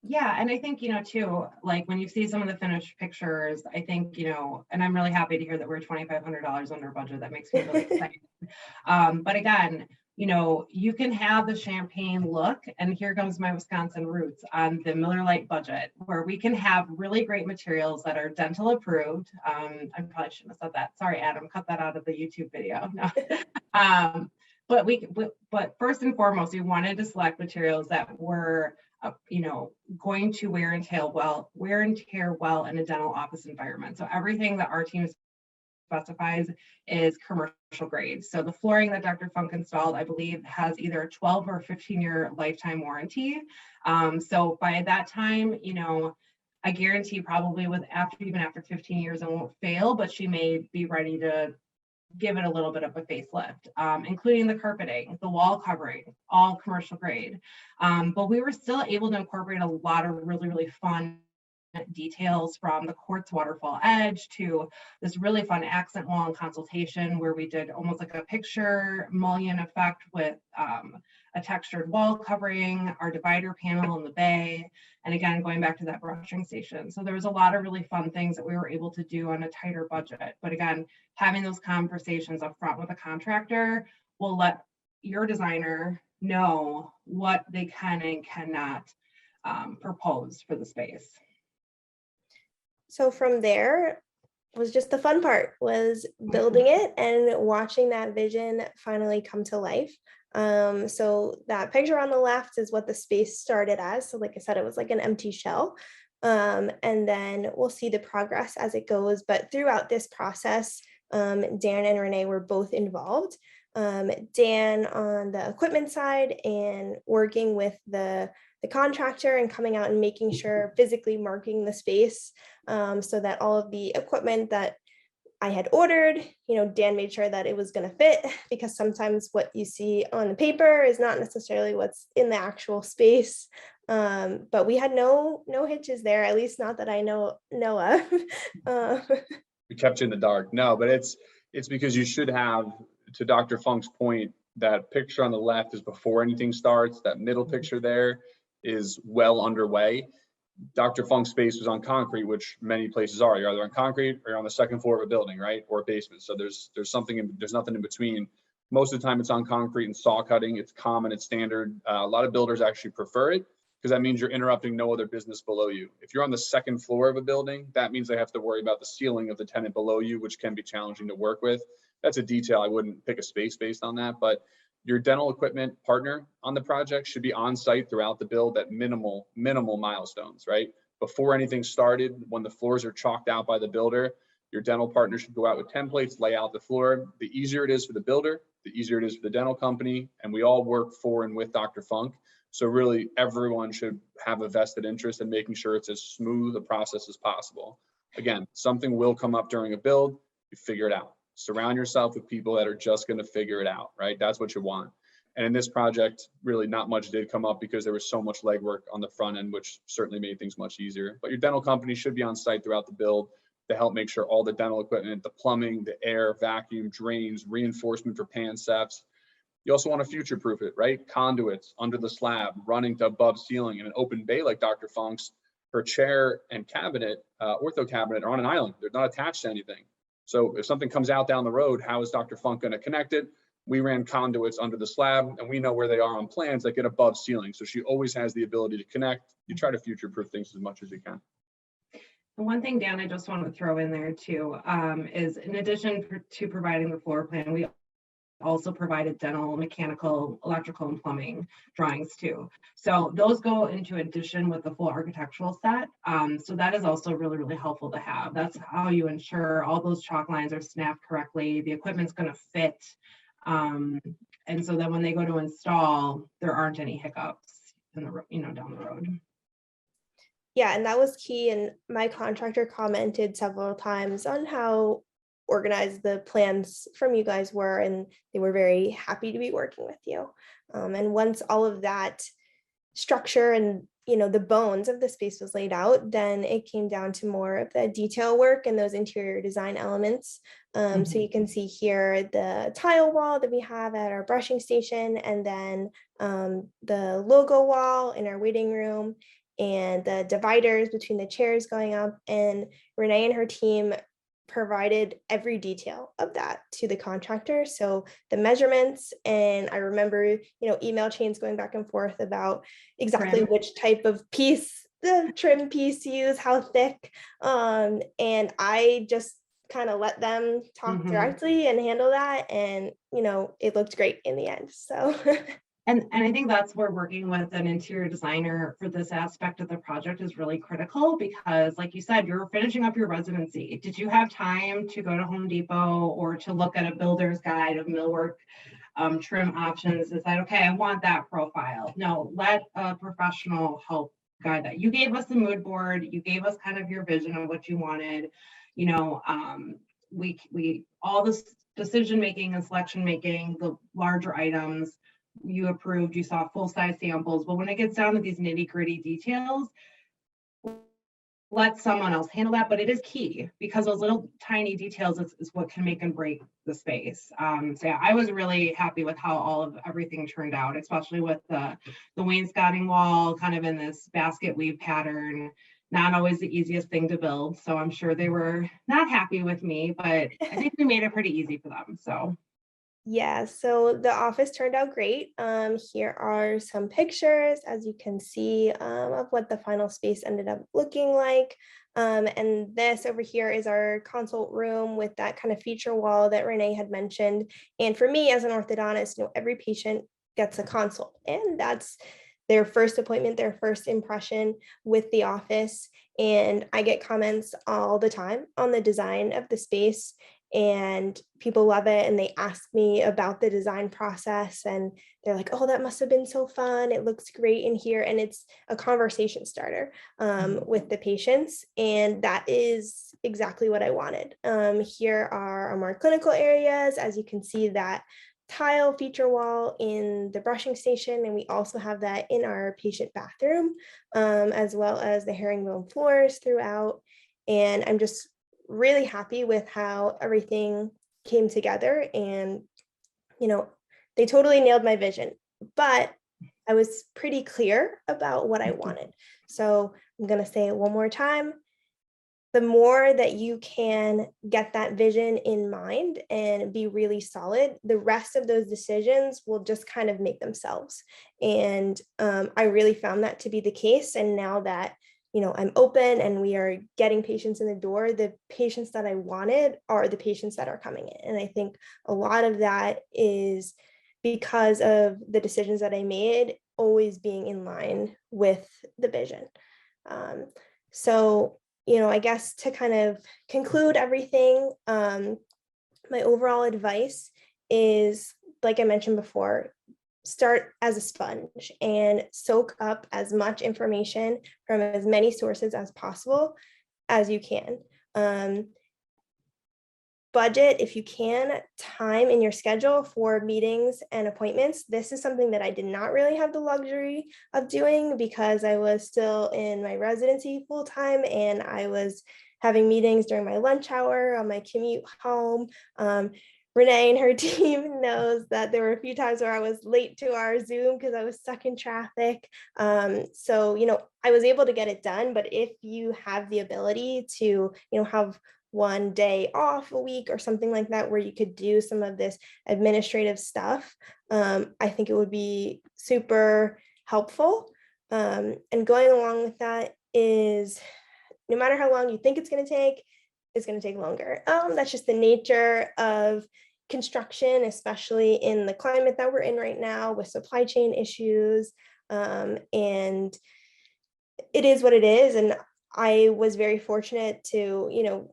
Yeah, and I think, too, like when you see some of the finished pictures, I think, and I'm really happy to hear that we're $2,500 under budget. That makes me really excited. But again, you can have the champagne look, and here comes my Wisconsin roots on the Miller Lite budget, where we can have really great materials that are dental approved. I probably shouldn't have said that. Sorry, Adam, cut that out of the YouTube video. No. But first and foremost, we wanted to select materials that were going to wear and tear well in a dental office environment. So everything that our team specifies is commercial grade. So the flooring that Dr. Funk installed, I believe, has either a 12 or 15-year lifetime warranty. So by that time, I guarantee probably even after 15 years, it won't fail, but she may be ready to give it a little bit of a facelift, including the carpeting, the wall covering, all commercial grade. But we were still able to incorporate a lot of really, really fun details, from the quartz waterfall edge to this really fun accent wall and consultation where we did almost like a picture mullion effect with a textured wall covering our divider panel in the bay. And again, going back to that brushing station. So there was a lot of really fun things that we were able to do on a tighter budget. But again, having those conversations up front with a contractor will let your designer know what they can and cannot propose for the space. So from there was just the fun part, was building it and watching that vision finally come to life. So that picture on the left is what the space started as. So like I said, it was like an empty shell. And then we'll see the progress as it goes. But throughout this process, Dan and Renee were both involved. Dan on the equipment side and working with the contractor and coming out and making sure, physically marking the space, so that all of the equipment that I had ordered, Dan made sure that it was going to fit, because sometimes what you see on the paper is not necessarily what's in the actual space. But we had no hitches there, at least not that I know of. We kept you in the dark. No, but it's because you should have, to Dr. Funk's point, that picture on the left is before anything starts. That middle picture there is well underway. Dr. Funk's space was on concrete, which many places are. You're either on concrete or you're on the second floor of a building, right? Or a basement. So there's nothing in between. Most of the time it's on concrete and saw cutting. It's common, it's standard. A lot of builders actually prefer it because that means you're interrupting no other business below you. If you're on the second floor of a building, that means they have to worry about the ceiling of the tenant below you, which can be challenging to work with. That's a detail. I wouldn't pick a space based on that, but your dental equipment partner on the project should be on site throughout the build at minimal milestones, right? Before anything started, when the floors are chalked out by the builder, your dental partner should go out with templates, lay out the floor. The easier it is for the builder, the easier it is for the dental company, and we all work for and with Dr. Funk. So really everyone should have a vested interest in making sure it's as smooth a process as possible. Again, something will come up during a build, you figure it out. Surround yourself with people that are just going to figure it out, right? That's what you want. And in this project, really not much did come up because there was so much legwork on the front end, which certainly made things much easier. But your dental company should be on site throughout the build to help make sure all the dental equipment, the plumbing, the air, vacuum, drains, reinforcement for panseps. You also want to future-proof it, right? Conduits under the slab, running to above ceiling, in an open bay like Dr. Funk's. Her chair and cabinet, ortho cabinet, are on an island. They're not attached to anything. So if something comes out down the road, how is Dr. Funk going to connect it? We ran conduits under the slab and we know where they are on plans that get above ceiling. So she always has the ability to connect. You try to future-proof things as much as you can. And one thing, Dan, I just want to throw in there too, is in addition to providing the floor plan, we also provided dental, mechanical, electrical, and plumbing drawings too. So those go into addition with the full architectural set. So that is also really, really helpful to have. That's how you ensure all those chalk lines are snapped correctly. The equipment's going to fit. And so that when they go to install, there aren't any hiccups in the, down the road. Yeah, and that was key. And my contractor commented several times on how organized the plans from you guys were, and they were very happy to be working with you. And once all of that structure and the bones of the space was laid out, then it came down to more of the detail work and those interior design elements. So you can see here the tile wall that we have at our brushing station, and then the logo wall in our waiting room, and the dividers between the chairs going up. And Renee and her team provided every detail of that to the contractor. So the measurements, and I remember, email chains going back and forth about exactly which type of piece, the trim piece to use, how thick. And I just kind of let them talk directly and handle that. And, it looked great in the end. So. And I think that's where working with an interior designer for this aspect of the project is really critical, because like you said, you're finishing up your residency. Did you have time to go to Home Depot or to look at a builder's guide of millwork trim options? Is that, okay, I want that profile? No, let a professional help guide that. You gave us the mood board. You gave us kind of your vision of what you wanted. We all this decision making and selection making, the larger items, you approved, you saw full-size samples, but when it gets down to these nitty-gritty details, let someone else handle that, but it is key because those little tiny details is what can make and break the space. So yeah, I was really happy with how all of everything turned out, especially with the wainscoting wall kind of in this basket weave pattern. Not always the easiest thing to build. So I'm sure they were not happy with me, but I think we made it pretty easy for them. So Yeah, so the office turned out great. Here are some pictures, as you can see, of what the final space ended up looking like. And this over here is our consult room with that kind of feature wall that Renee had mentioned. And for me as an orthodontist, every patient gets a consult, and that's their first appointment, their first impression with the office. And I get comments all the time on the design of the space, and people love it, and they ask me about the design process, and they're like, oh, that must have been so fun, it looks great in here. And it's a conversation starter with the patients, and that is exactly what I wanted. Here are our more clinical areas. As you can see, that tile feature wall in the brushing station, and we also have that in our patient bathroom, as well as the herringbone floors throughout. And I'm just really happy with how everything came together, and they totally nailed my vision, but I was pretty clear about what I wanted. So I'm going to say it one more time. The more that you can get that vision in mind and be really solid, the rest of those decisions will just kind of make themselves. And I really found that to be the case. And now that I'm open and we are getting patients in the door, the patients that I wanted are the patients that are coming in. And I think a lot of that is because of the decisions that I made always being in line with the vision. So, I guess to kind of conclude everything, my overall advice is, like I mentioned before, start as a sponge and soak up as much information from as many sources as possible as you can. Budget, if you can, time in your schedule for meetings and appointments. This is something that I did not really have the luxury of doing because I was still in my residency full time, and I was having meetings during my lunch hour on my commute home. Renee and her team knows that there were a few times where I was late to our Zoom because I was stuck in traffic. So, I was able to get it done, but if you have the ability to, have one day off a week or something like that, where you could do some of this administrative stuff, I think it would be super helpful. And going along with that is, no matter how long you think it's going to take, it's going to take longer. That's just the nature of construction, especially in the climate that we're in right now with supply chain issues. And it is what it is. And I was very fortunate to,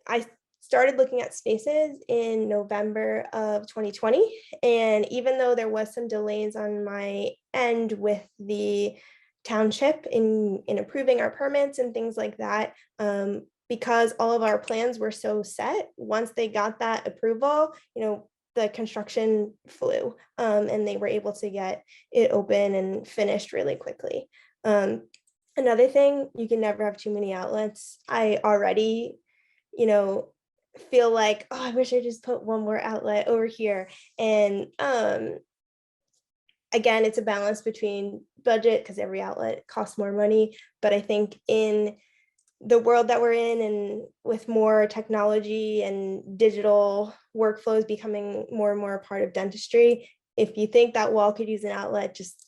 I started looking at spaces in November of 2020. And even though there was some delays on my end with the township in approving our permits and things like that, because all of our plans were so set, once they got that approval, the construction flew, and they were able to get it open and finished really quickly. Another thing, you can never have too many outlets. I already, feel like, oh, I wish I just put one more outlet over here. And again, it's a balance between budget, because every outlet costs more money. But I think in the world that we're in, and with more technology and digital workflows becoming more and more a part of dentistry, if you think that wall could use an outlet, just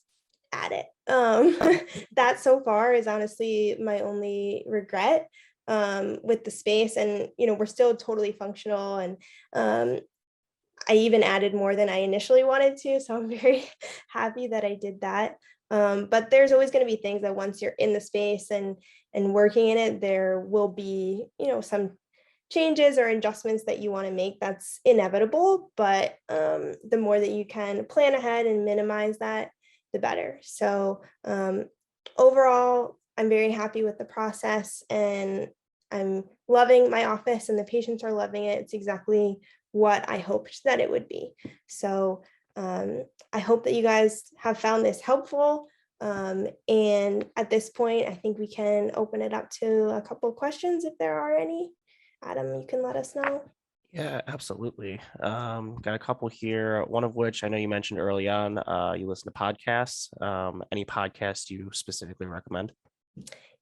add it. That so far is honestly my only regret with the space. And we're still totally functional, and I even added more than I initially wanted to, so I'm very happy that I did that. But there's always going to be things that once you're in the space and working in it, there will be, some changes or adjustments that you want to make. That's inevitable, but the more that you can plan ahead and minimize that, the better. So overall, I'm very happy with the process, and I'm loving my office, and the patients are loving it. It's exactly what I hoped that it would be. So I hope that you guys have found this helpful. And at this point, I think we can open it up to a couple of questions if there are any. Adam, you can let us know. Yeah, absolutely. Got a couple here, one of which I know you mentioned early on, you listen to podcasts. Any podcasts you specifically recommend?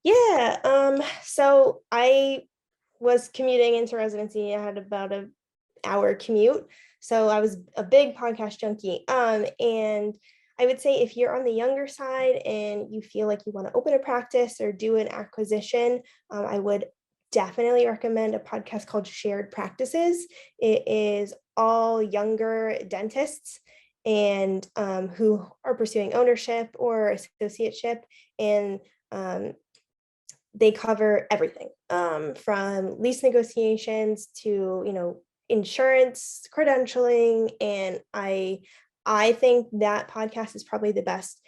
Yeah, so I was commuting into residency. I had about an hour commute. So I was a big podcast junkie. And I would say if you're on the younger side and you feel like you want to open a practice or do an acquisition, I would definitely recommend a podcast called Shared Practices. It is all younger dentists and who are pursuing ownership or associateship, and they cover everything from lease negotiations to insurance, credentialing, and I think that podcast is probably the best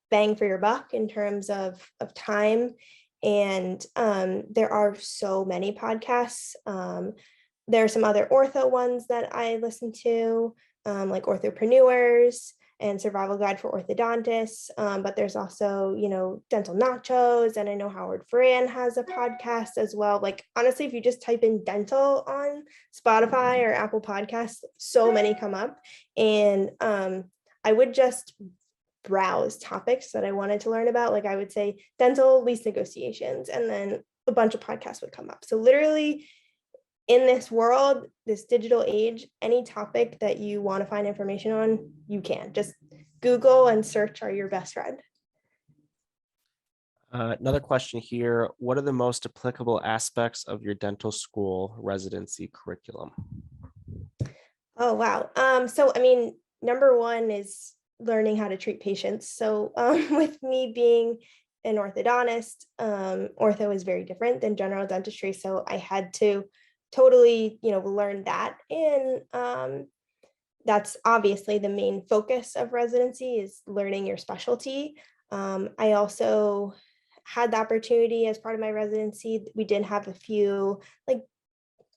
bang for your buck in terms of time. And there are so many podcasts. There are some other ortho ones that I listen to, like Orthopreneurs and Survival Guide for Orthodontists. But there's also, Dental Nachos, and I know Howard Fran has a podcast as well. Like, honestly, if you just type in dental on Spotify or Apple Podcasts, so many come up. And I would just browse topics that I wanted to learn about. Like I would say dental lease negotiations, and then a bunch of podcasts would come up. So literally in this world, this digital age, any topic that you want to find information on, you can just Google and search are your best friend. Another question here. What are the most applicable aspects of your dental school residency curriculum? Oh, wow. So, I mean, number one is learning how to treat patients. So with me being an orthodontist, ortho is very different than general dentistry. So I had to totally, learn that. And that's obviously the main focus of residency is learning your specialty. I also had the opportunity as part of my residency, we did have a few, like,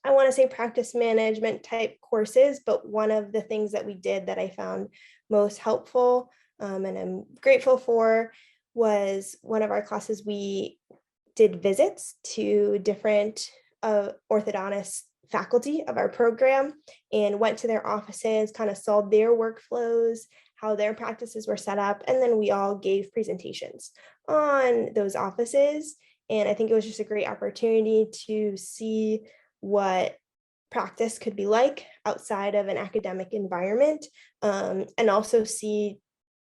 I want to say practice management type courses, but one of the things that we did that I found most helpful and I'm grateful for was one of our classes. We did visits to different orthodontist faculty of our program and went to their offices, kind of saw their workflows, how their practices were set up, and then we all gave presentations on those offices. And I think it was just a great opportunity to see what practice could be like outside of an academic environment, and also see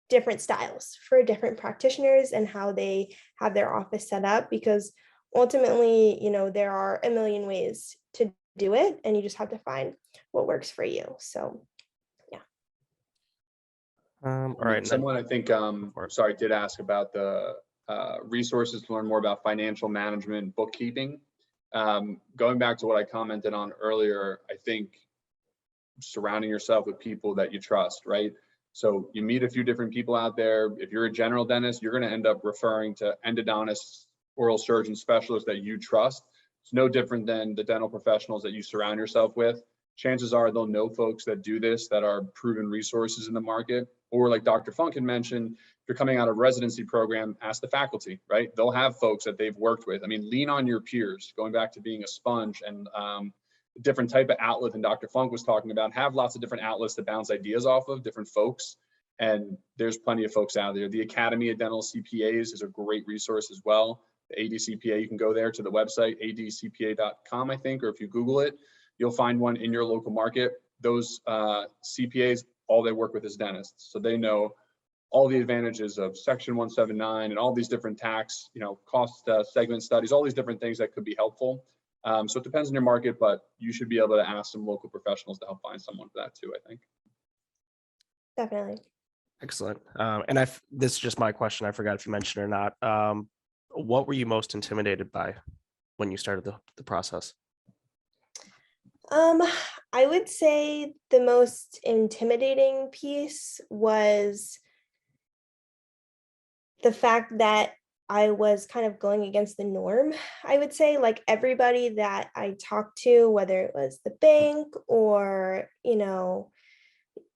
different styles for different practitioners and how they have their office set up, because ultimately, there are a million ways to do it and you just have to find what works for you. So yeah. All right. Someone I think, did ask about the resources to learn more about financial management, bookkeeping. Going back to what I commented on earlier, I think surrounding yourself with people that you trust, right? So you meet a few different people out there. If you're a general dentist, you're going to end up referring to endodontists, oral surgeon specialists that you trust. It's no different than the dental professionals that you surround yourself with. Chances are they'll know folks that do this, that are proven resources in the market. Or like Dr. Funk had mentioned, if you're coming out of residency program, ask the faculty, right? They'll have folks that they've worked with. I mean, lean on your peers, going back to being a sponge and different type of outlet than Dr. Funk was talking about. Have lots of different outlets to bounce ideas off of, different folks. And there's plenty of folks out there. The Academy of Dental CPAs is a great resource as well. The ADCPA, you can go there to the website, adcpa.com, I think, or if you Google it, you'll find one in your local market. Those CPAs, all they work with is dentists. So they know all the advantages of Section 179 and all these different tax, cost segment studies, all these different things that could be helpful. So it depends on your market, but you should be able to ask some local professionals to help find someone for that too, I think. Definitely. Excellent. And this is just my question. I forgot if you mentioned or not. What were you most intimidated by when you started the process? I would say the most intimidating piece was the fact that I was kind of going against the norm. I would say, like, everybody that I talked to, whether it was the bank or,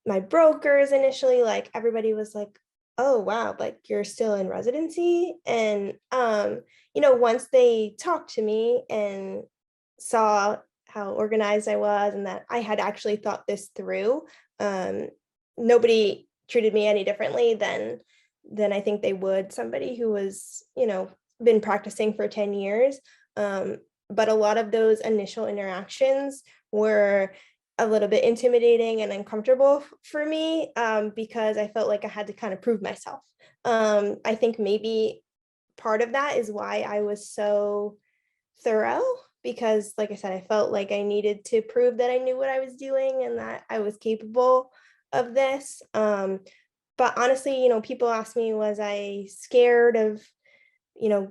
my brokers initially, like, everybody was like, oh wow, like you're still in residency. And once they talked to me and saw how organized I was and that I had actually thought this through, nobody treated me any differently than I think they would somebody who was, been practicing for 10 years. But a lot of those initial interactions were a little bit intimidating and uncomfortable for me, because I felt like I had to kind of prove myself. I think maybe part of that is why I was so thorough, because like I said, I felt like I needed to prove that I knew what I was doing and that I was capable of this. But honestly, people ask me, was I scared of,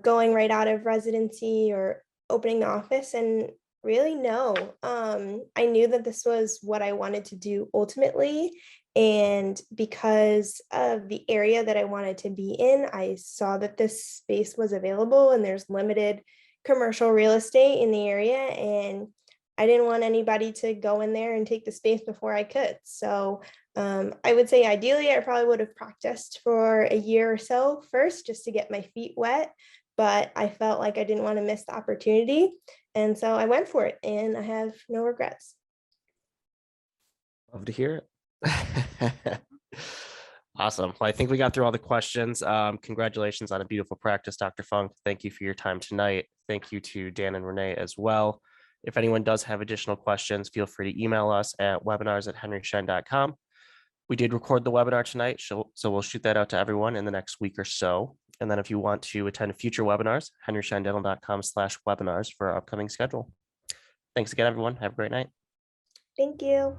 going right out of residency or opening the office? And really, no. I knew that this was what I wanted to do ultimately. And because of the area that I wanted to be in, I saw that this space was available and there's limited commercial real estate in the area. And I didn't want anybody to go in there and take the space before I could. So I would say ideally, I probably would have practiced for a year or so first just to get my feet wet. But I felt like I didn't want to miss the opportunity. And so I went for it and I have no regrets. Love to hear it. Awesome. Well, I think we got through all the questions. Congratulations on a beautiful practice, Dr. Funk. Thank you for your time tonight. Thank you to Dan and Renee as well. If anyone does have additional questions, feel free to email us at webinars@henryschein.com. We did record the webinar tonight, so we'll shoot that out to everyone in the next week or so. And then if you want to attend future webinars, henryscheindental.com/webinars for our upcoming schedule. Thanks again, everyone. Have a great night. Thank you.